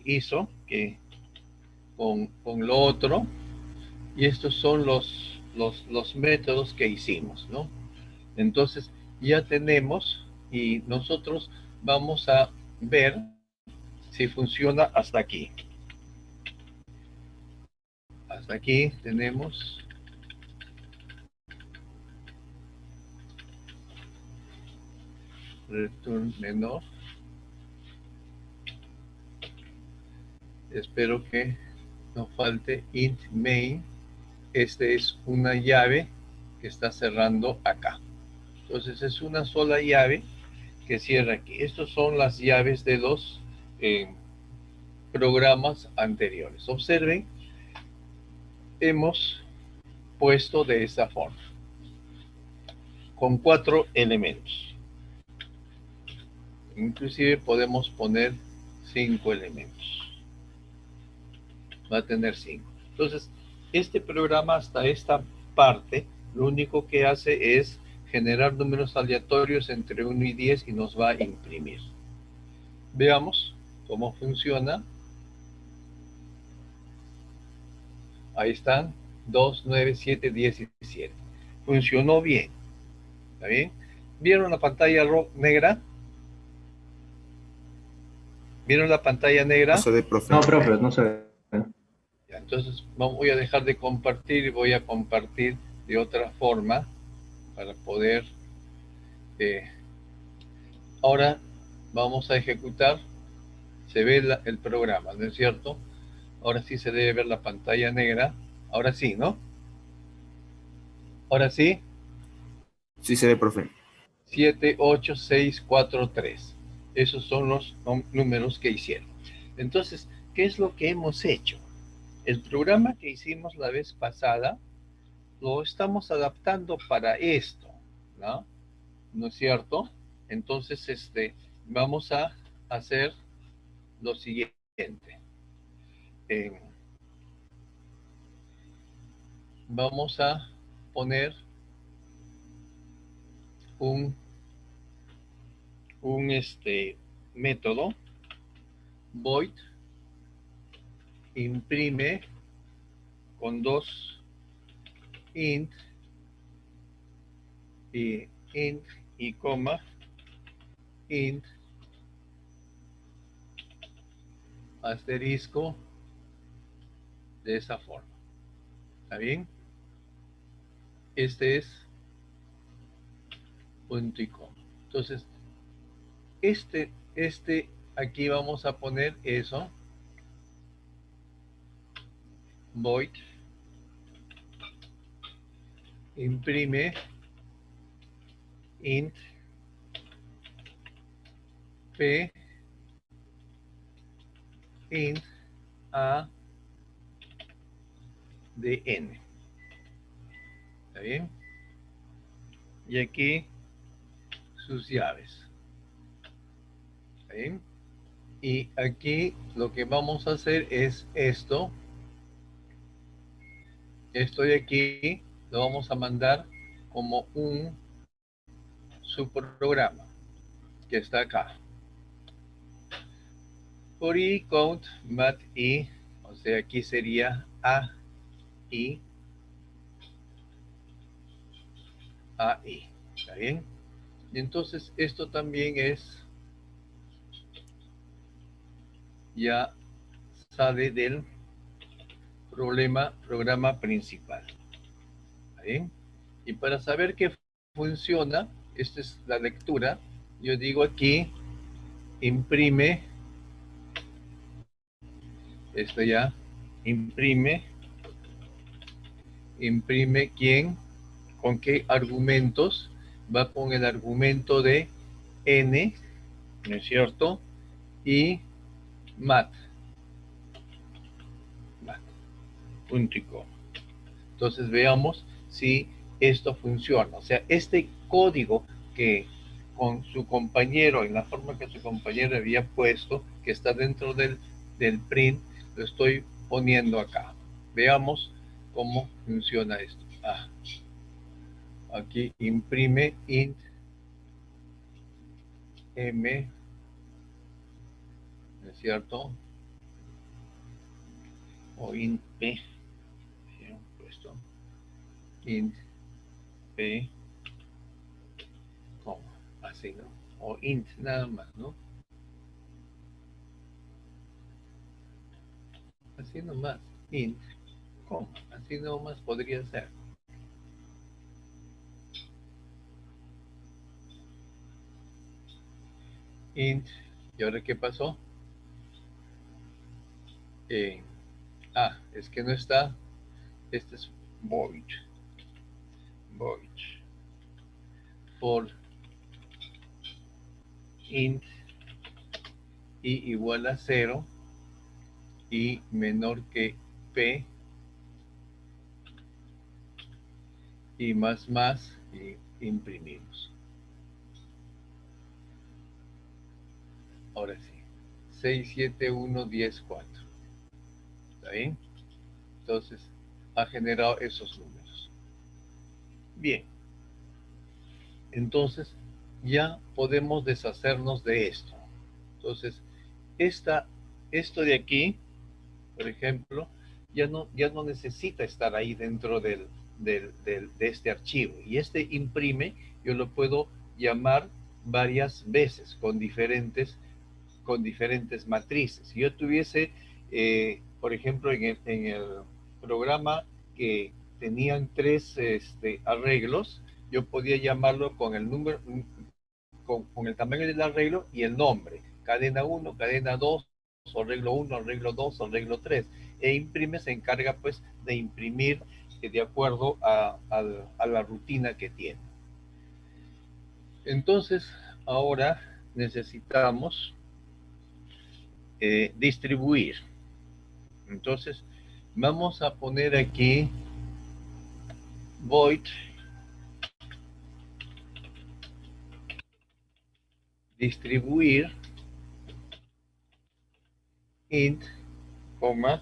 hizo que con lo otro, y estos son los métodos que hicimos, ¿no? Entonces ya tenemos, y nosotros vamos a ver si funciona hasta aquí. Hasta aquí tenemos return menor. Espero que no falte int main. Este es una llave que está cerrando acá. Entonces es una sola llave que cierra aquí. Estas son las llaves de los programas anteriores. Observen, hemos puesto de esta forma, con 4 elementos. Inclusive podemos poner 5 elementos. Va a tener 5. Entonces, este programa hasta esta parte, lo único que hace es generar números aleatorios entre 1 y 10 y nos va a imprimir. Veamos cómo funciona. Ahí están, 2, 9, 7, 10 y 7. Funcionó bien. ¿Está bien? ¿Vieron la pantalla negra? ¿Vieron la pantalla negra? No se ve, profe. No, profe, no se ve. Ya, entonces voy a dejar de compartir y voy a compartir de otra forma para poder... ahora vamos a ejecutar. Se ve el programa, ¿no es cierto? Ahora sí se debe ver la pantalla negra. Ahora sí, ¿no? Ahora sí. Sí se ve, profe. 7, 8, 6, 4, 3. Esos son los números que hicieron. Entonces, ¿qué es lo que hemos hecho? El programa que hicimos la vez pasada lo estamos adaptando para esto, ¿no? ¿No es cierto? Entonces, vamos a hacer lo siguiente. Vamos a poner un método void imprime con dos int y coma int asterisco de esa forma. ¿Está bien? Este es punto y coma. Entonces, aquí vamos a poner eso, void imprime int p int a de n. ¿Está bien? Y aquí sus llaves. ¿Está bien? Y aquí lo que vamos a hacer es esto. Esto de aquí lo vamos a mandar como un subprograma que está acá. Por i count mat i, o sea, aquí sería a i, ¿está bien? Y entonces esto también es, ya sale del programa principal. ¿Está bien? Y para saber que funciona, esta es la lectura, yo digo aquí, imprime, esto ya, imprime quién, con qué argumentos, va con el argumento de n, ¿no es cierto? Y mat, punto y coma. Entonces veamos si esto funciona. O sea, este código que con su compañero, en la forma que su compañero había puesto, que está dentro del print, lo estoy poniendo acá. Veamos cómo funciona esto. Aquí imprime int m, ¿no es cierto? O int p, puesto int p, como así, ¿no? O int nada más, ¿no? Así nomás, int, coma, así nomás podría ser. Int, ¿y ahora qué pasó? Es que no está, este es void, for int i igual a 0 y menor que p y más y imprimimos. Ahora sí, 6, 7, 1, 10, 4. ¿Está bien? Entonces, ha generado esos números. Bien. Entonces, ya podemos deshacernos de esto. Entonces, esto de aquí, por ejemplo, ya no necesita estar ahí dentro de este archivo. Y este imprime, yo lo puedo llamar varias veces con diferentes matrices. Si yo tuviese, por ejemplo, en el programa que tenían 3 arreglos, yo podía llamarlo con el número, con el tamaño del arreglo y el nombre. Cadena 1, cadena 2, arreglo 1, arreglo 2, arreglo 3. E imprime se encarga pues de imprimir de acuerdo a la rutina que tiene. Entonces, ahora necesitamos distribuir. Entonces, vamos a poner aquí void distribuir int, coma,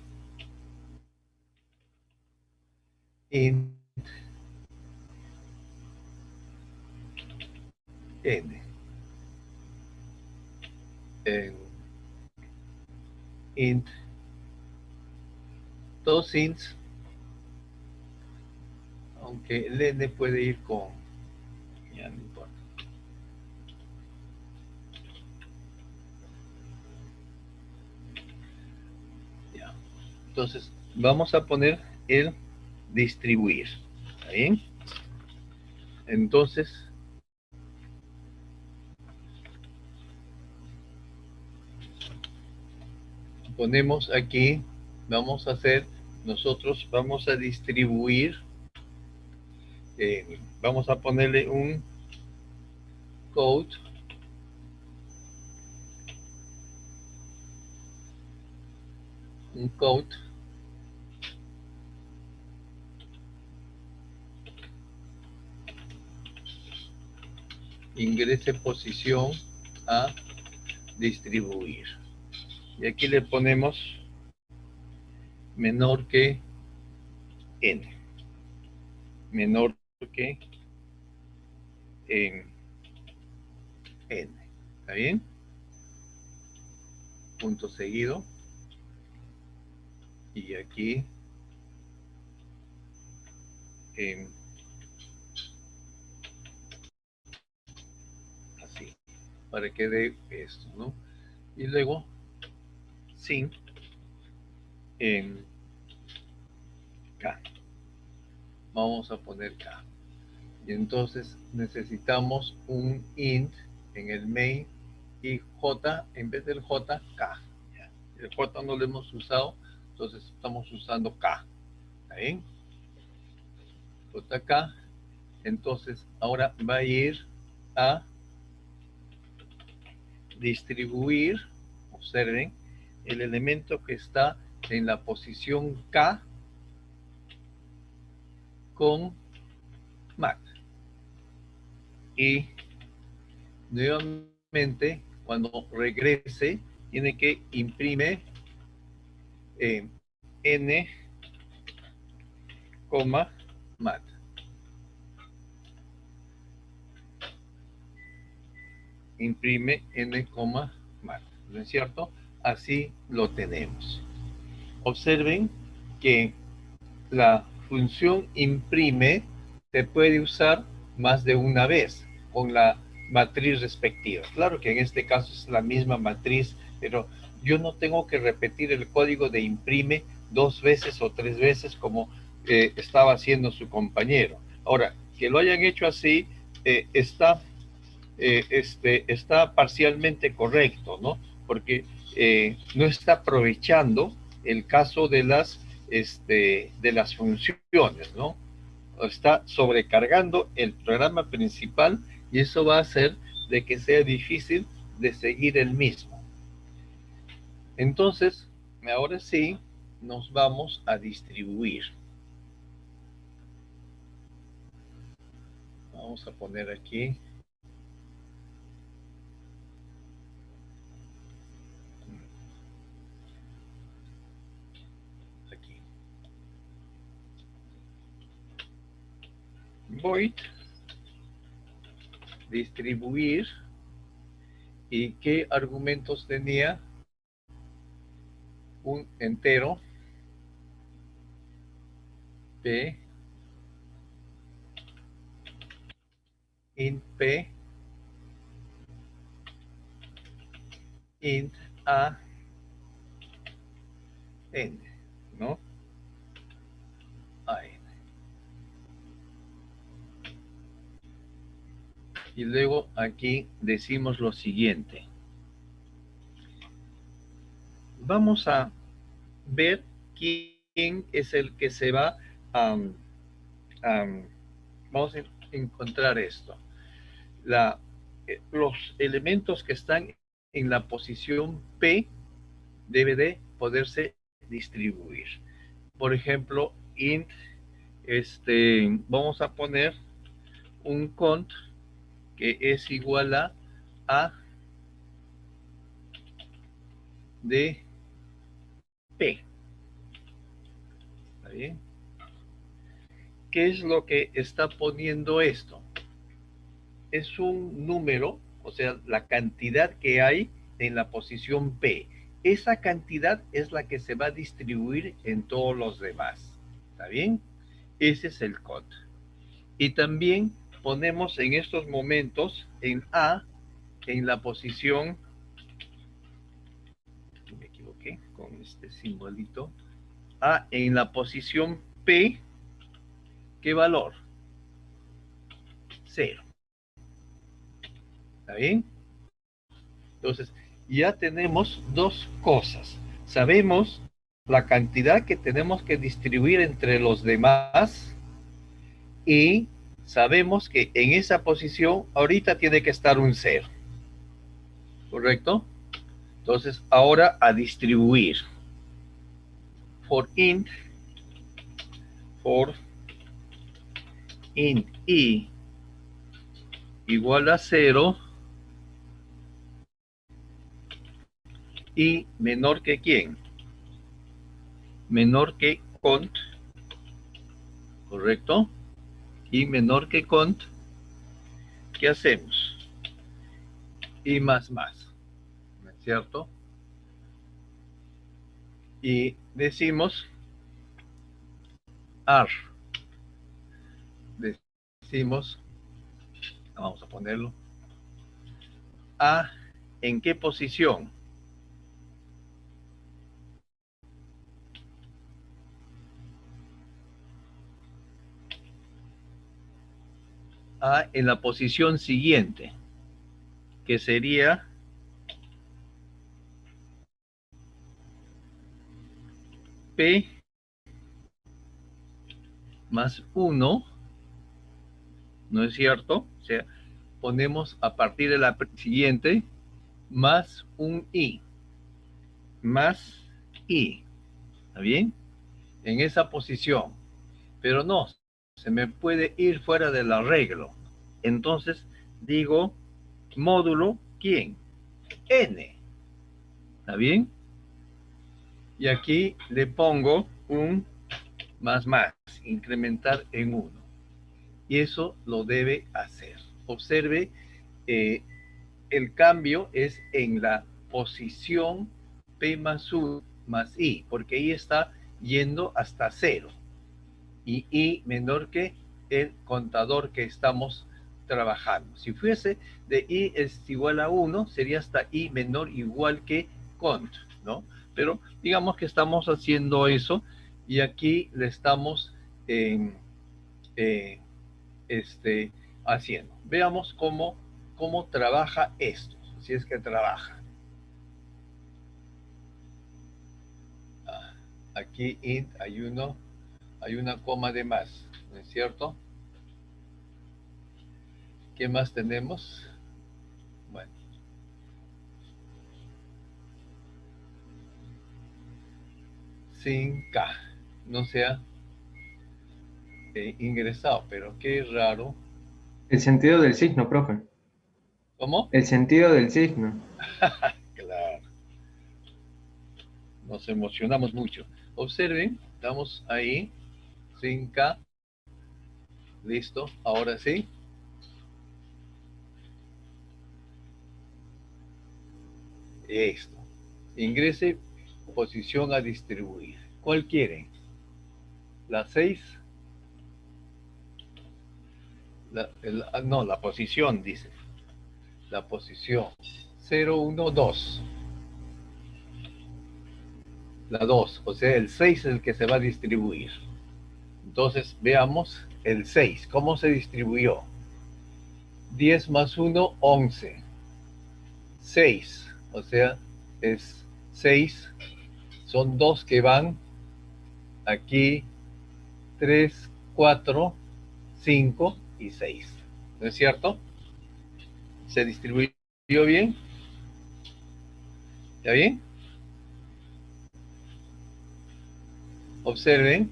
int n. Int, dos ints, aunque el n puede ir con, ya no importa. Ya. Entonces, vamos a poner el distribuir. ¿Está bien? Entonces, ponemos aquí, vamos a hacer, nosotros vamos a distribuir, vamos a ponerle un code ingrese posición a distribuir. Y aquí le ponemos menor que n. Menor que n. ¿Está bien? Punto seguido. Y aquí así, para que dé esto, ¿no? Y luego sin en K. Vamos a poner K. Y entonces necesitamos un int en el main y J, en vez del J, K. El J no lo hemos usado, entonces estamos usando K. ¿Está bien? JK. Entonces ahora va a ir a distribuir, observen, el elemento que está en la posición K con Mac. Y nuevamente, cuando regrese, tiene que imprimir n, mat. Imprime n, mat. ¿No es cierto? Así lo tenemos. Observen que la función imprime se puede usar más de una vez con la matriz respectiva. Claro que en este caso es la misma matriz, pero yo no tengo que repetir el código de imprime 2 veces o 3 veces como estaba haciendo su compañero. Ahora, que lo hayan hecho así está parcialmente correcto, ¿no? Porque no está aprovechando el caso de las funciones, ¿no? Está sobrecargando el programa principal y eso va a hacer de que sea difícil de seguir el mismo. Entonces, ahora sí, nos vamos a distribuir. Vamos a poner aquí. Aquí. Void distribuir. ¿Y qué argumentos tenía? Un entero p int p int a n, ¿no? A n. Y luego aquí decimos lo siguiente. Vamos a ver quién es el que se va a... vamos a encontrar esto. los elementos que están en la posición P debe de poderse distribuir. Por ejemplo, int, vamos a poner un cont que es igual a de P. ¿Está bien? ¿Qué es lo que está poniendo esto? Es un número, o sea, la cantidad que hay en la posición P. Esa cantidad es la que se va a distribuir en todos los demás. ¿Está bien? Ese es el cont. Y también ponemos en estos momentos en A, en la posición, me equivoqué con este simbolito, A en la posición P, ¿qué valor? 0. ¿Está bien? Entonces, ya tenemos dos cosas. Sabemos la cantidad que tenemos que distribuir entre los demás y sabemos que en esa posición ahorita tiene que estar un 0. ¿Correcto? Entonces, ahora a distribuir. For int i igual a 0 y menor que ¿quién? Menor que cont, ¿correcto? Y menor que cont, ¿qué hacemos? Y más, ¿no es cierto? Y decimos ar. Decimos, vamos a ponerlo, a, ¿en qué posición? A en la posición siguiente, que sería P más 1, ¿no es cierto? O sea, ponemos a partir de la siguiente más un i, más i, ¿está bien? En esa posición, pero no, se me puede ir fuera del arreglo. Entonces digo módulo, ¿quién? N, ¿está bien? Y aquí le pongo un más, incrementar en 1. Y eso lo debe hacer. Observe, el cambio es en la posición P más 1 más I, porque I está yendo hasta 0. Y I menor que el contador que estamos trabajando. Si fuese de I es igual a 1, sería hasta I menor igual que cont, ¿no? Pero digamos que estamos haciendo eso y aquí le estamos haciendo. Veamos cómo trabaja esto, si es que trabaja. Aquí int hay una coma de más, ¿no es cierto? ¿Qué más tenemos? Bueno. Sin K, no se ha ingresado, pero qué raro. El sentido del signo, profe. ¿Cómo? El sentido del signo. Claro. Nos emocionamos mucho. Observen, estamos ahí, sin K. Listo, ahora sí. Esto. Ingrese posición a distribuir. ¿Cuál quieren? ¿La 6? No, la posición, dice. La posición. 0, 1, 2. La 2, o sea, el 6 es el que se va a distribuir. Entonces, veamos el 6. ¿Cómo se distribuyó? 10 más 1, 11. 6, o sea, es 6. Son 2 que van aquí, 3, 4, 5 y 6. ¿No es cierto? ¿Se distribuyó bien? ¿Está bien? Observen,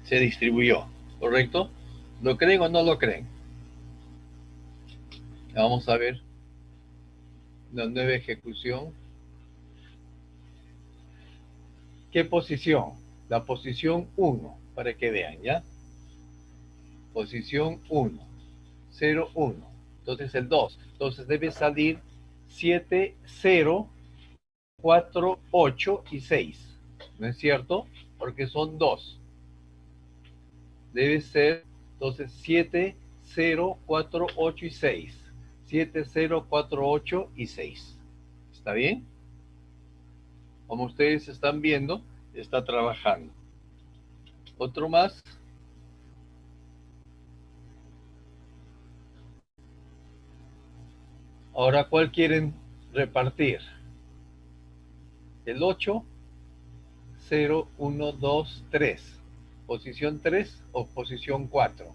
se distribuyó, ¿correcto? ¿Lo creen o no lo creen? Vamos a ver la nueva ejecución. ¿Qué posición? La posición 1, para que vean, ¿ya? Posición 1, 0, 1. Entonces el 2. Entonces debe salir 7, 0, 4, 8 y 6. ¿No es cierto? Porque son 2. Debe ser, entonces, 7, 0, 4, 8 y 6. 7, 0, 4, 8 y 6. ¿Está bien? Como ustedes están viendo, está trabajando. Otro más. Ahora, ¿cuál quieren repartir? El 8, 0, 1, 2, 3. ¿Posición 3 o posición 4?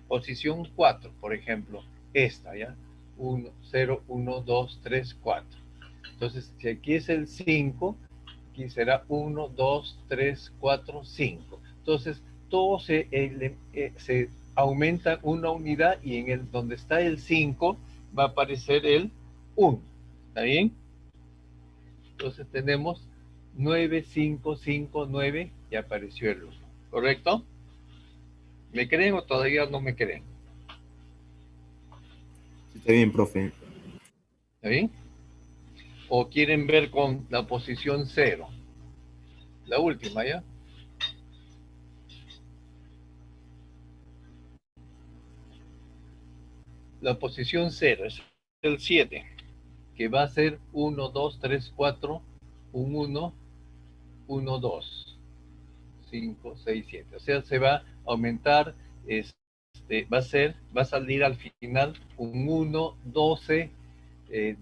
Posición 4, por ejemplo, esta, ¿ya? 1, 0, 1, 2, 3, 4. Entonces, si aquí es el 5, aquí será 1, 2, 3, 4, 5. Entonces, todo se aumenta una unidad y en el donde está el 5 va a aparecer el 1. ¿Está bien? Entonces tenemos 9, 5, 5, 9 y apareció el 1. ¿Correcto? ¿Me creen o todavía no me creen? Está bien, profe. ¿Está bien? ¿O quieren ver con la posición 0? La última, ¿ya? La posición 0 es el 7, que va a ser 1, 2, 3, 4, un 1, 1, 2, 5, 6, 7. O sea, se va a aumentar, va a salir al final un 1, 12,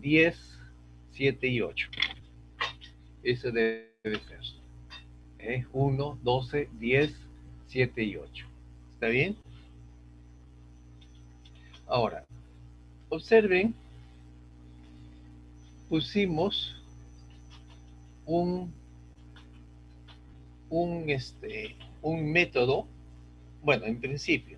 10, 7 y 8. Ese debe ser. 1, 12, 10, 7 y 8. ¿Está bien? Ahora, observen, pusimos un método. Bueno, en principio,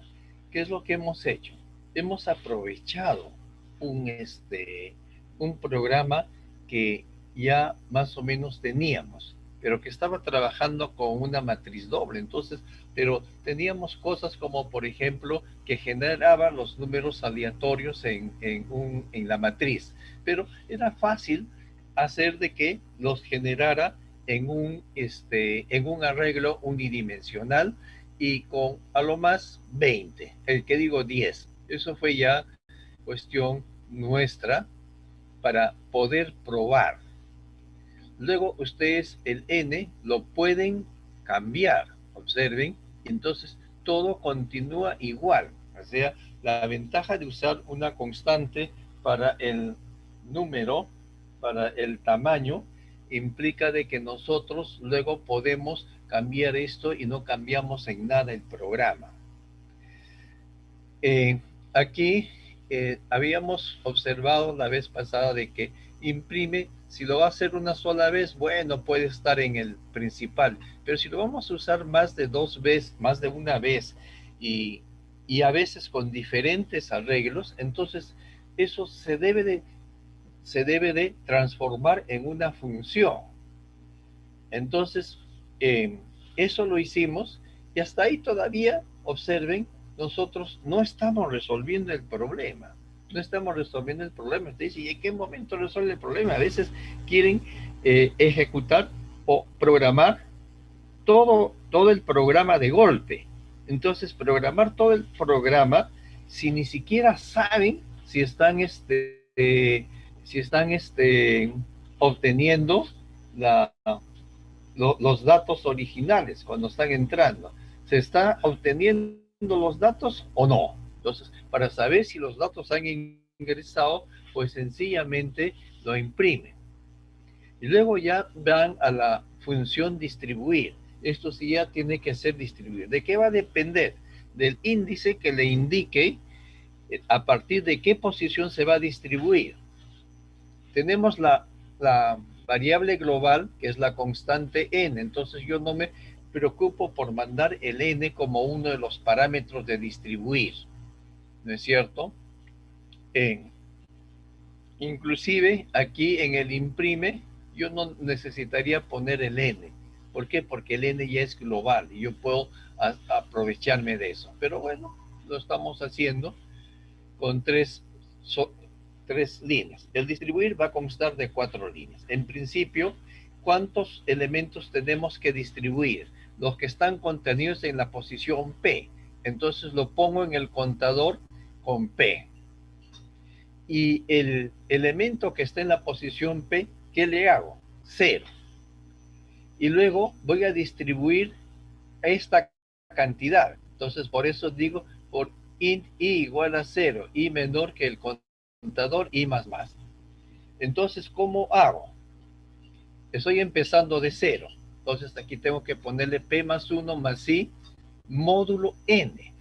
¿qué es lo que hemos hecho? Hemos aprovechado un programa que ya más o menos teníamos, pero que estaba trabajando con una matriz doble. Entonces, pero teníamos cosas como, por ejemplo, que generaba los números aleatorios en la matriz, pero era fácil hacer de que los generara en un arreglo unidimensional y con a lo más 20, el que digo 10. Eso fue ya cuestión nuestra para poder probar. Luego ustedes el n lo pueden cambiar, observen, y entonces todo continúa igual. O sea, la ventaja de usar una constante para el número, para el tamaño, implica de que nosotros luego podemos cambiar esto y no cambiamos en nada el programa. Aquí habíamos observado la vez pasada de que imprime, si lo va a hacer una sola vez, bueno, puede estar en el principal, pero si lo vamos a usar más de dos veces, más de una vez, y a veces con diferentes arreglos, entonces eso se debe de transformar en una función. Entonces, eso lo hicimos y hasta ahí todavía, observen, nosotros no estamos resolviendo el problema. No estamos resolviendo el problema. Usted dice, ¿y en qué momento resuelve el problema? A veces quieren ejecutar o programar todo el programa de golpe. Entonces, programar todo el programa si ni siquiera saben si están obteniendo los datos originales cuando están entrando. ¿Se está obteniendo los datos o no? Entonces, para saber si los datos han ingresado, pues sencillamente lo imprimen. Y luego ya van a la función distribuir. Esto sí ya tiene que ser distribuir. ¿De qué va a depender? Del índice que le indique ¿A partir de qué posición se va a distribuir? Tenemos la variable global, que es la constante n, entonces yo no me preocupo por mandar el n como uno de los parámetros de distribuir, ¿no es cierto? Inclusive aquí en el imprime yo no necesitaría poner el n. ¿Por qué? Porque el n ya es global y yo puedo aprovecharme de eso. Pero bueno, lo estamos haciendo con tres líneas. El distribuir va a constar de 4 líneas. En principio, ¿cuántos elementos tenemos que distribuir? Los que están contenidos en la posición P. Entonces lo pongo en el contador con P. Y el elemento que está en la posición P, ¿qué le hago? 0. Y luego voy a distribuir esta cantidad. Entonces, por eso digo, por int i igual a 0, i menor que el contador i más más. Entonces, ¿cómo hago? Estoy empezando de 0. Entonces, aquí tengo que ponerle p más 1 más i módulo n.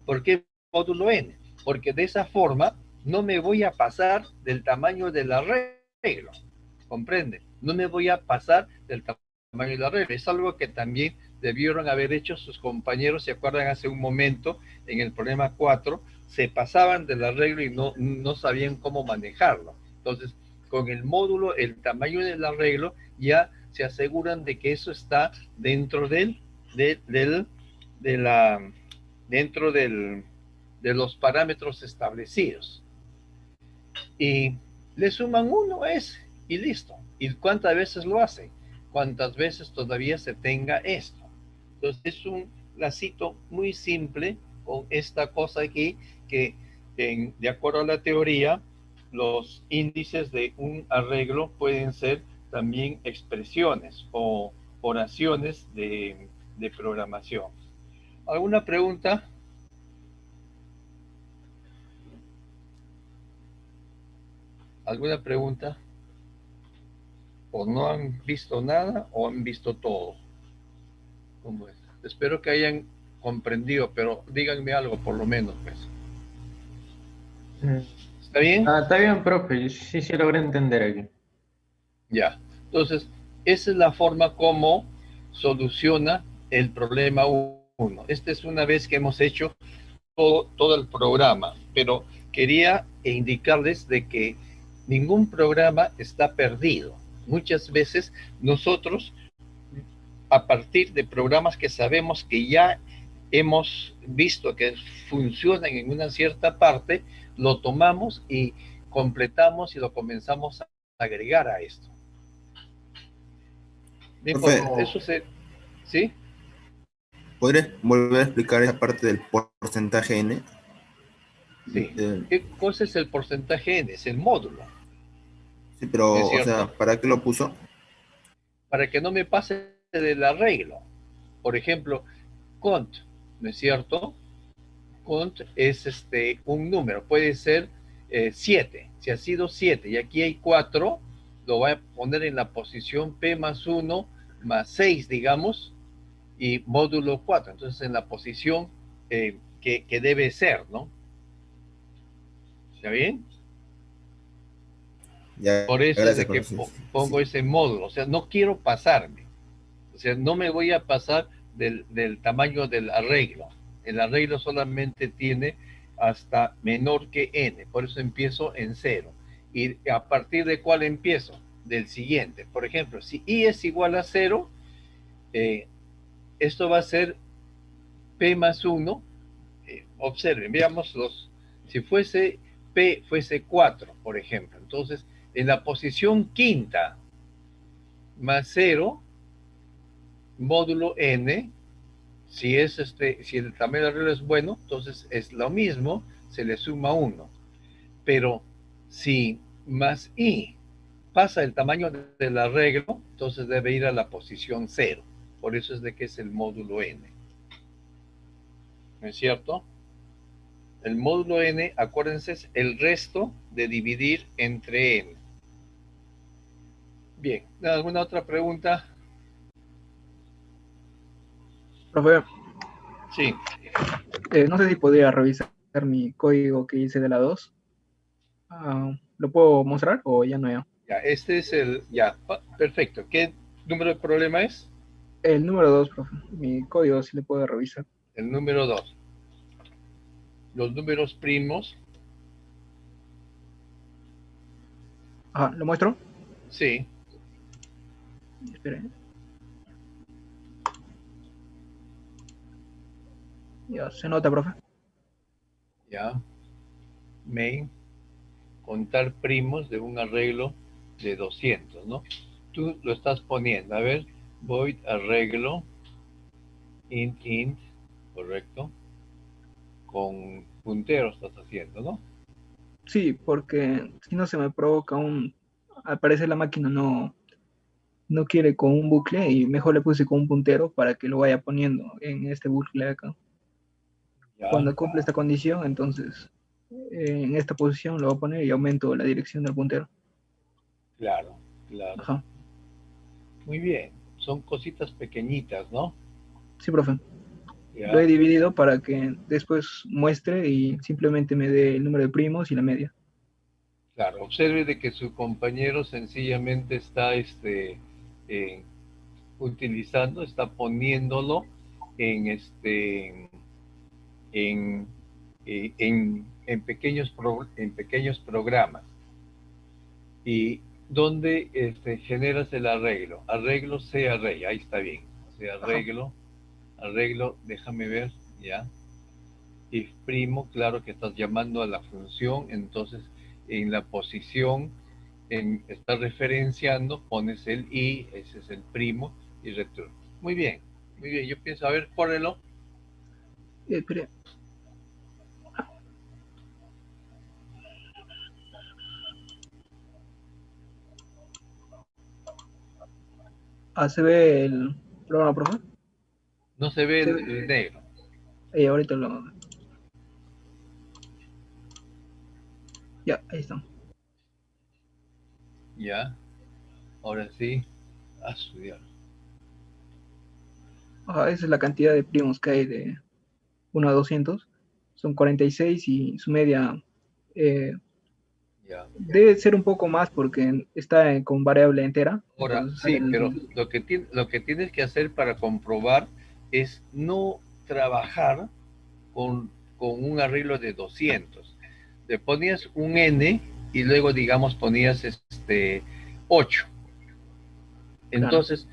¿Por qué módulo n? Porque de esa forma no me voy a pasar del tamaño del arreglo. ¿Comprende? No me voy a pasar del tamaño del arreglo. Es algo que también debieron haber hecho sus compañeros, ¿se acuerdan? Hace un momento, en el problema 4, se pasaban del arreglo y no sabían cómo manejarlo. Entonces, con el módulo, el tamaño del arreglo, ya se aseguran de que eso está dentro de los parámetros establecidos. Y le suman 1 a ese y listo. ¿Y cuántas veces lo hacen? Cuántas veces todavía se tenga esto. Entonces es un lacito muy simple con esta cosa aquí que de acuerdo a la teoría los índices de un arreglo pueden ser también expresiones o oraciones de programación. ¿Alguna pregunta? ¿Alguna pregunta? ¿O no han visto nada o han visto todo? ¿Cómo es? Espero que hayan comprendido, pero díganme algo por lo menos, pues. ¿Está bien? Está bien, profe. Sí logré entender aquí. Ya. Entonces, esa es la forma como soluciona el problema 1. Esta es una vez que hemos hecho todo el programa, pero quería indicarles de que ningún programa está perdido. Muchas veces nosotros, a partir de programas que sabemos que ya hemos visto que funcionan en una cierta parte, lo tomamos y completamos y lo comenzamos a agregar a esto. Eso ¿sí? ¿Podrías volver a explicar esa parte del porcentaje n? Sí. ¿Qué cosa es el porcentaje n? Es el módulo. Sí, pero, ¿Es o cierto? sea, ¿para qué lo puso? Para que no me pase del arreglo. Por ejemplo, cont, ¿no es cierto? Cont es un número, puede ser 7. Si ha sido 7 y aquí hay 4, lo voy a poner en la posición P más 1 más 6, digamos, y módulo 4. Entonces, en la posición que debe ser, ¿no? ¿Está bien? Ya, Por eso es de gracias, que profesor. pongo Sí. ese módulo. O sea, no quiero pasarme. O sea, no me voy a pasar del tamaño del arreglo. El arreglo solamente tiene hasta menor que n. Por eso empiezo en 0. ¿Y a partir de cuál empiezo? Del siguiente. Por ejemplo, si i es igual a 0, esto va a ser p más 1. Observen, veamos si fuese p fuese 4, por ejemplo. Entonces, en la posición quinta más 0, módulo n, si el tamaño del arreglo es bueno, entonces es lo mismo, se le suma 1. Pero si más i pasa el tamaño del arreglo, entonces debe ir a la posición 0. Por eso es de que es el módulo n. ¿No es cierto? El módulo n, acuérdense, es el resto de dividir entre n. Bien, ¿alguna otra pregunta? Profe, Sí. no sé si podría revisar revisar mi código que hice de la 2. ¿Lo puedo mostrar o ya no? Ya, este es perfecto. ¿Qué número de problema es? El número 2, profe. Mi código sí le puedo revisar. El número 2. Los números primos, ¿Lo muestro? sí, Espere. Ya, se nota, profe. ya, main, contar primos de un arreglo de 200, ¿no? Tú lo estás poniendo, a ver, void arreglo, int, correcto, con puntero estás haciendo, ¿no? Sí, porque si no se me provoca al parecer la máquina no quiere con un bucle y mejor le puse con un puntero para que lo vaya poniendo en este bucle de acá. Ya, Cuando cumple esta condición, entonces en esta posición lo voy a poner y aumento la dirección del puntero. claro, claro. Ajá. Muy bien, son cositas pequeñitas, ¿no? Sí, profe. Ya, Lo he dividido para que después muestre y simplemente me dé el número de primos y la media. claro. Observe de que su compañero sencillamente está eh, utilizando, está poniéndolo en en, en pequeños programas. Y donde generas el arreglo. Arreglo C array, ahí está bien. C arreglo, déjame ver, ya. If primo, claro que estás llamando a la función, entonces en la posición estás referenciando, pones el i, ese es el primo, y return. Muy bien, yo pienso, a ver, córrelo. Espere. ¿Se ve el programa, profe? No se ve Se el negro. ahorita lo... Ya, ahí está. Ya, ahora sí, a estudiar. Esa es la cantidad de primos que hay de 1 a 200. Son 46 y su media Ya. debe ser un poco más porque está con variable entera. Ahora, Entonces sí, pero lo que tienes que hacer para comprobar es no trabajar con un arreglo de 200. Le ponías un n y luego, digamos, ponías 8. claro, Entonces,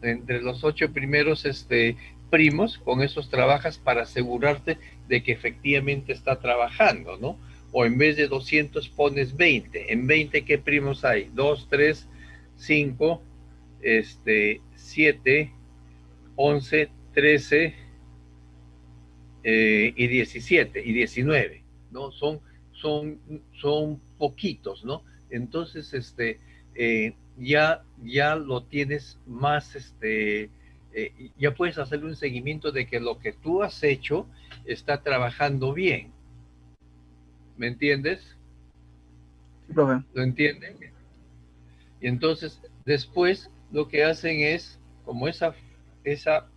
entre los 8 primeros primos, con esos trabajas para asegurarte de que efectivamente está trabajando, ¿no? O en vez de 200 pones 20. En 20, ¿qué primos hay? 2, 3, 5, 7, 11, 13 y 17 y 19, ¿no? Son poquitos, ¿no? Entonces, ya lo tienes más, ya puedes hacer un seguimiento de que lo que tú has hecho está trabajando bien. ¿Me entiendes? sí, profe. ¿Lo entienden? Y entonces, después, lo que hacen es, como esa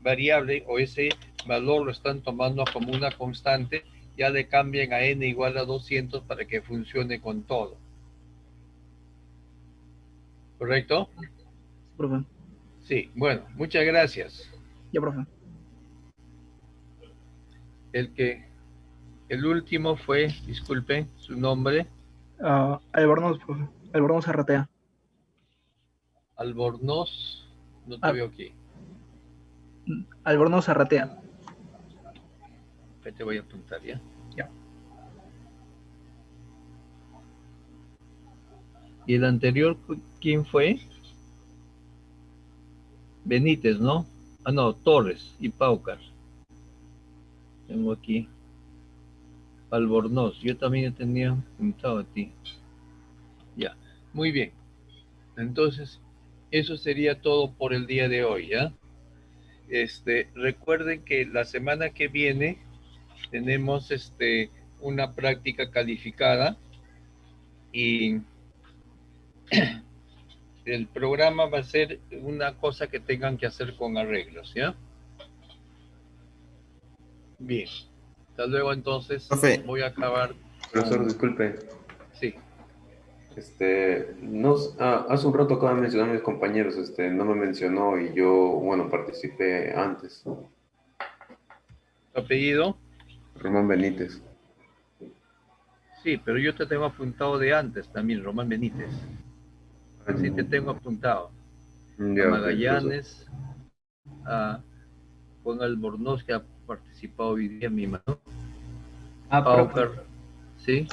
variable o ese valor lo están tomando como una constante, ya le cambian a n igual a 200 para que funcione con todo. ¿Correcto? Sí, profe. Sí, bueno, muchas gracias. Ya, profe. El último fue, disculpe, su nombre, Albornoz, profe. Albornoz Arratea. Albornoz, no te Ah, veo aquí. Albornoz Arratea. Te voy a apuntar, ¿ya? Ya. ¿Y el anterior quién fue? Benítez, ¿no? Ah, no, Torres y Paucar. Tengo aquí Albornoz. Yo también tenía apuntado a ti. Ya, muy bien. Entonces, eso sería todo por el día de hoy, ¿ya? Recuerden que la semana que viene tenemos una práctica calificada y el programa va a ser una cosa que tengan que hacer con arreglos, ¿ya? Bien. Hasta luego, entonces. Profe. Voy a acabar. Profesor, disculpe. Sí. No, hace un rato acaba de mencionar a mis compañeros, no me mencionó y yo, bueno, participé antes. ¿Tu apellido? Román Benítez. Sí, pero yo te tengo apuntado de antes también, Román Benítez. Sí, te tengo apuntado. Ya, A ok, profesor. Magallanes, a Juan Albornoz, que ha participado hoy día, mi mano. Profe, Paucar, ¿sí?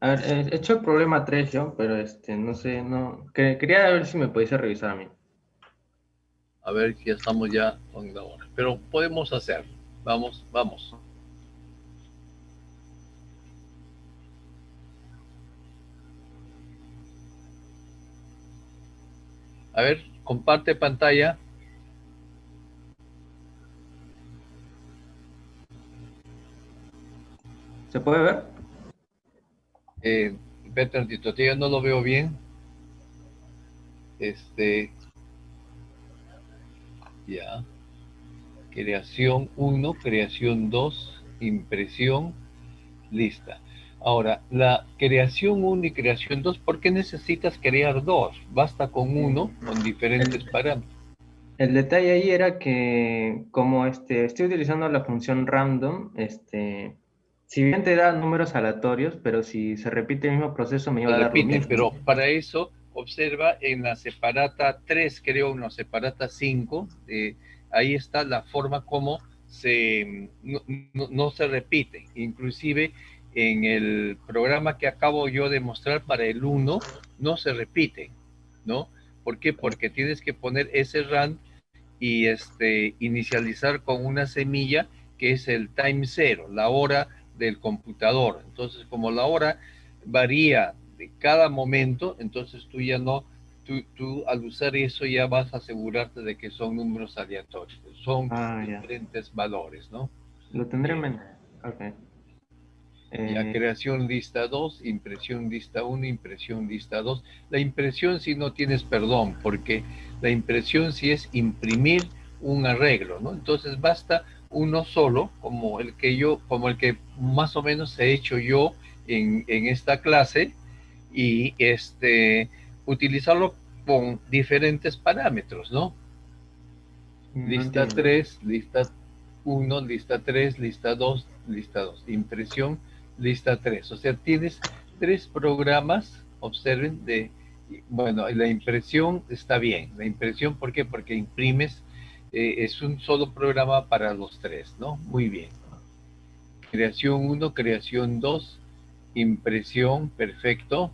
a ver, he hecho el problema 3 yo, pero no sé, quería ver si me pudiese revisar a mí. A ver, ya estamos ya con la hora. Pero podemos hacer. Vamos, vamos. A ver, comparte pantalla. ¿Se puede ver? Vete tantito, yo no lo veo bien. Ya. Creación 1, creación 2, impresión, lista. Ahora, la creación 1 y creación 2, ¿por qué necesitas crear dos? Basta con uno, con diferentes parámetros. El detalle ahí era que como estoy utilizando la función random, si bien te da números aleatorios, pero si se repite el mismo proceso me iba Se a dar lo repite, mismo. pero para eso observa en la separata 3, creo, en la separata 5, ahí está la forma como no se repite. Inclusive en el programa que acabo yo de mostrar para el 1, no se repite, ¿no? ¿Por qué? Porque tienes que poner ese rand y inicializar con una semilla que es el time zero, la hora del computador. Entonces, como la hora varía de cada momento, entonces tú ya no, tú al usar eso ya vas a asegurarte de que son números aleatorios, son Ya. diferentes valores, ¿no? Lo tendré en Bien. mente. Ok. Ya, creación lista 2, impresión lista 1, impresión lista 2. La impresión sí no tienes perdón, porque la impresión sí es imprimir un arreglo, ¿no? Entonces basta uno solo, como el que más o menos he hecho yo en esta clase, y utilizarlo con diferentes parámetros, ¿no? No Lista entiendo. 3, lista 1, lista 3, lista 2, lista 2. Impresión, lista 3. O sea, tienes tres programas, observen, bueno, la impresión está bien. La impresión, ¿por qué? Porque imprimes, es un solo programa para los tres, ¿no? Muy bien. Creación 1, creación 2, impresión, perfecto.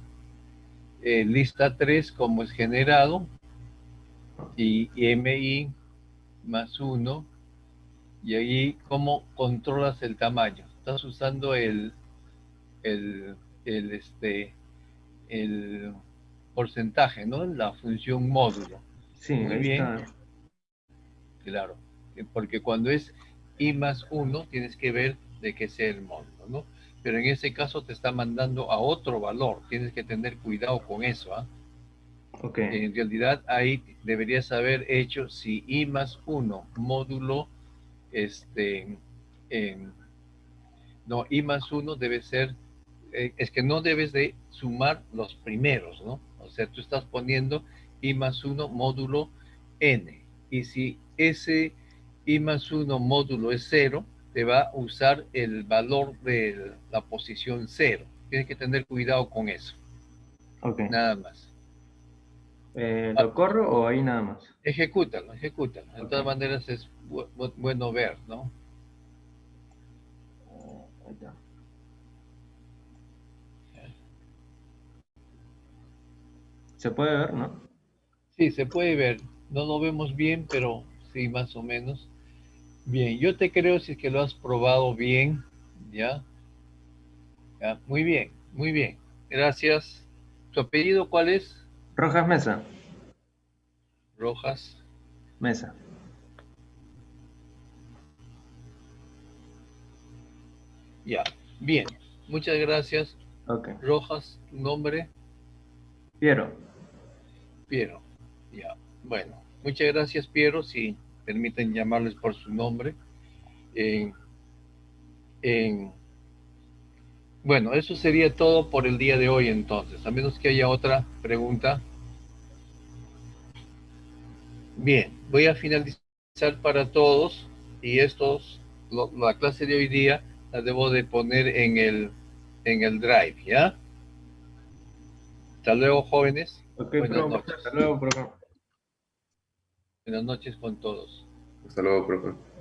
Lista 3, como es generado, y MI más 1. Y ahí, ¿cómo controlas el tamaño? Estás usando el, el, el porcentaje, ¿no? La función módulo. Sí, Muy ahí bien, está. claro. Porque cuando es i más 1, tienes que ver de qué sea el módulo, ¿no? Pero en ese caso te está mandando a otro valor. Tienes que tener cuidado con eso, ¿ah? Ok. En realidad, ahí deberías haber hecho si i más 1 módulo, en no, i más 1 debe ser, es que no debes de sumar los primeros, ¿no? O sea, tú estás poniendo i más 1 módulo n. Y si ese i más 1 módulo es 0, te va a usar el valor de la posición 0. Tienes que tener cuidado con eso. Ok. Nada más. ¿Lo corro o ahí nada más? Ejecútalo, ejecútalo. De todas Ok. maneras es bueno ver, ¿no? Ahí está. Se puede ver, ¿no? Sí, se puede ver. No lo vemos bien, pero sí, más o menos. Bien, yo te creo si es que lo has probado bien, ¿ya? Ya, muy bien, muy bien. Gracias. ¿Tu apellido cuál es? Rojas Mesa. Rojas. Mesa. Ya, bien. Muchas gracias. Ok. Rojas, tu nombre, Piero. Piero. Ya, bueno. Muchas gracias, Piero, si permiten llamarles por su nombre. Eh, Bueno, eso sería todo por el día de hoy entonces, a menos que haya otra pregunta. Bien, voy a finalizar para todos y la clase de hoy día la debo de poner en el Drive, ¿ya? Hasta luego, jóvenes. Ok, Buenas profe, noches. hasta luego, profe. Buenas noches con todos. Hasta luego, profe.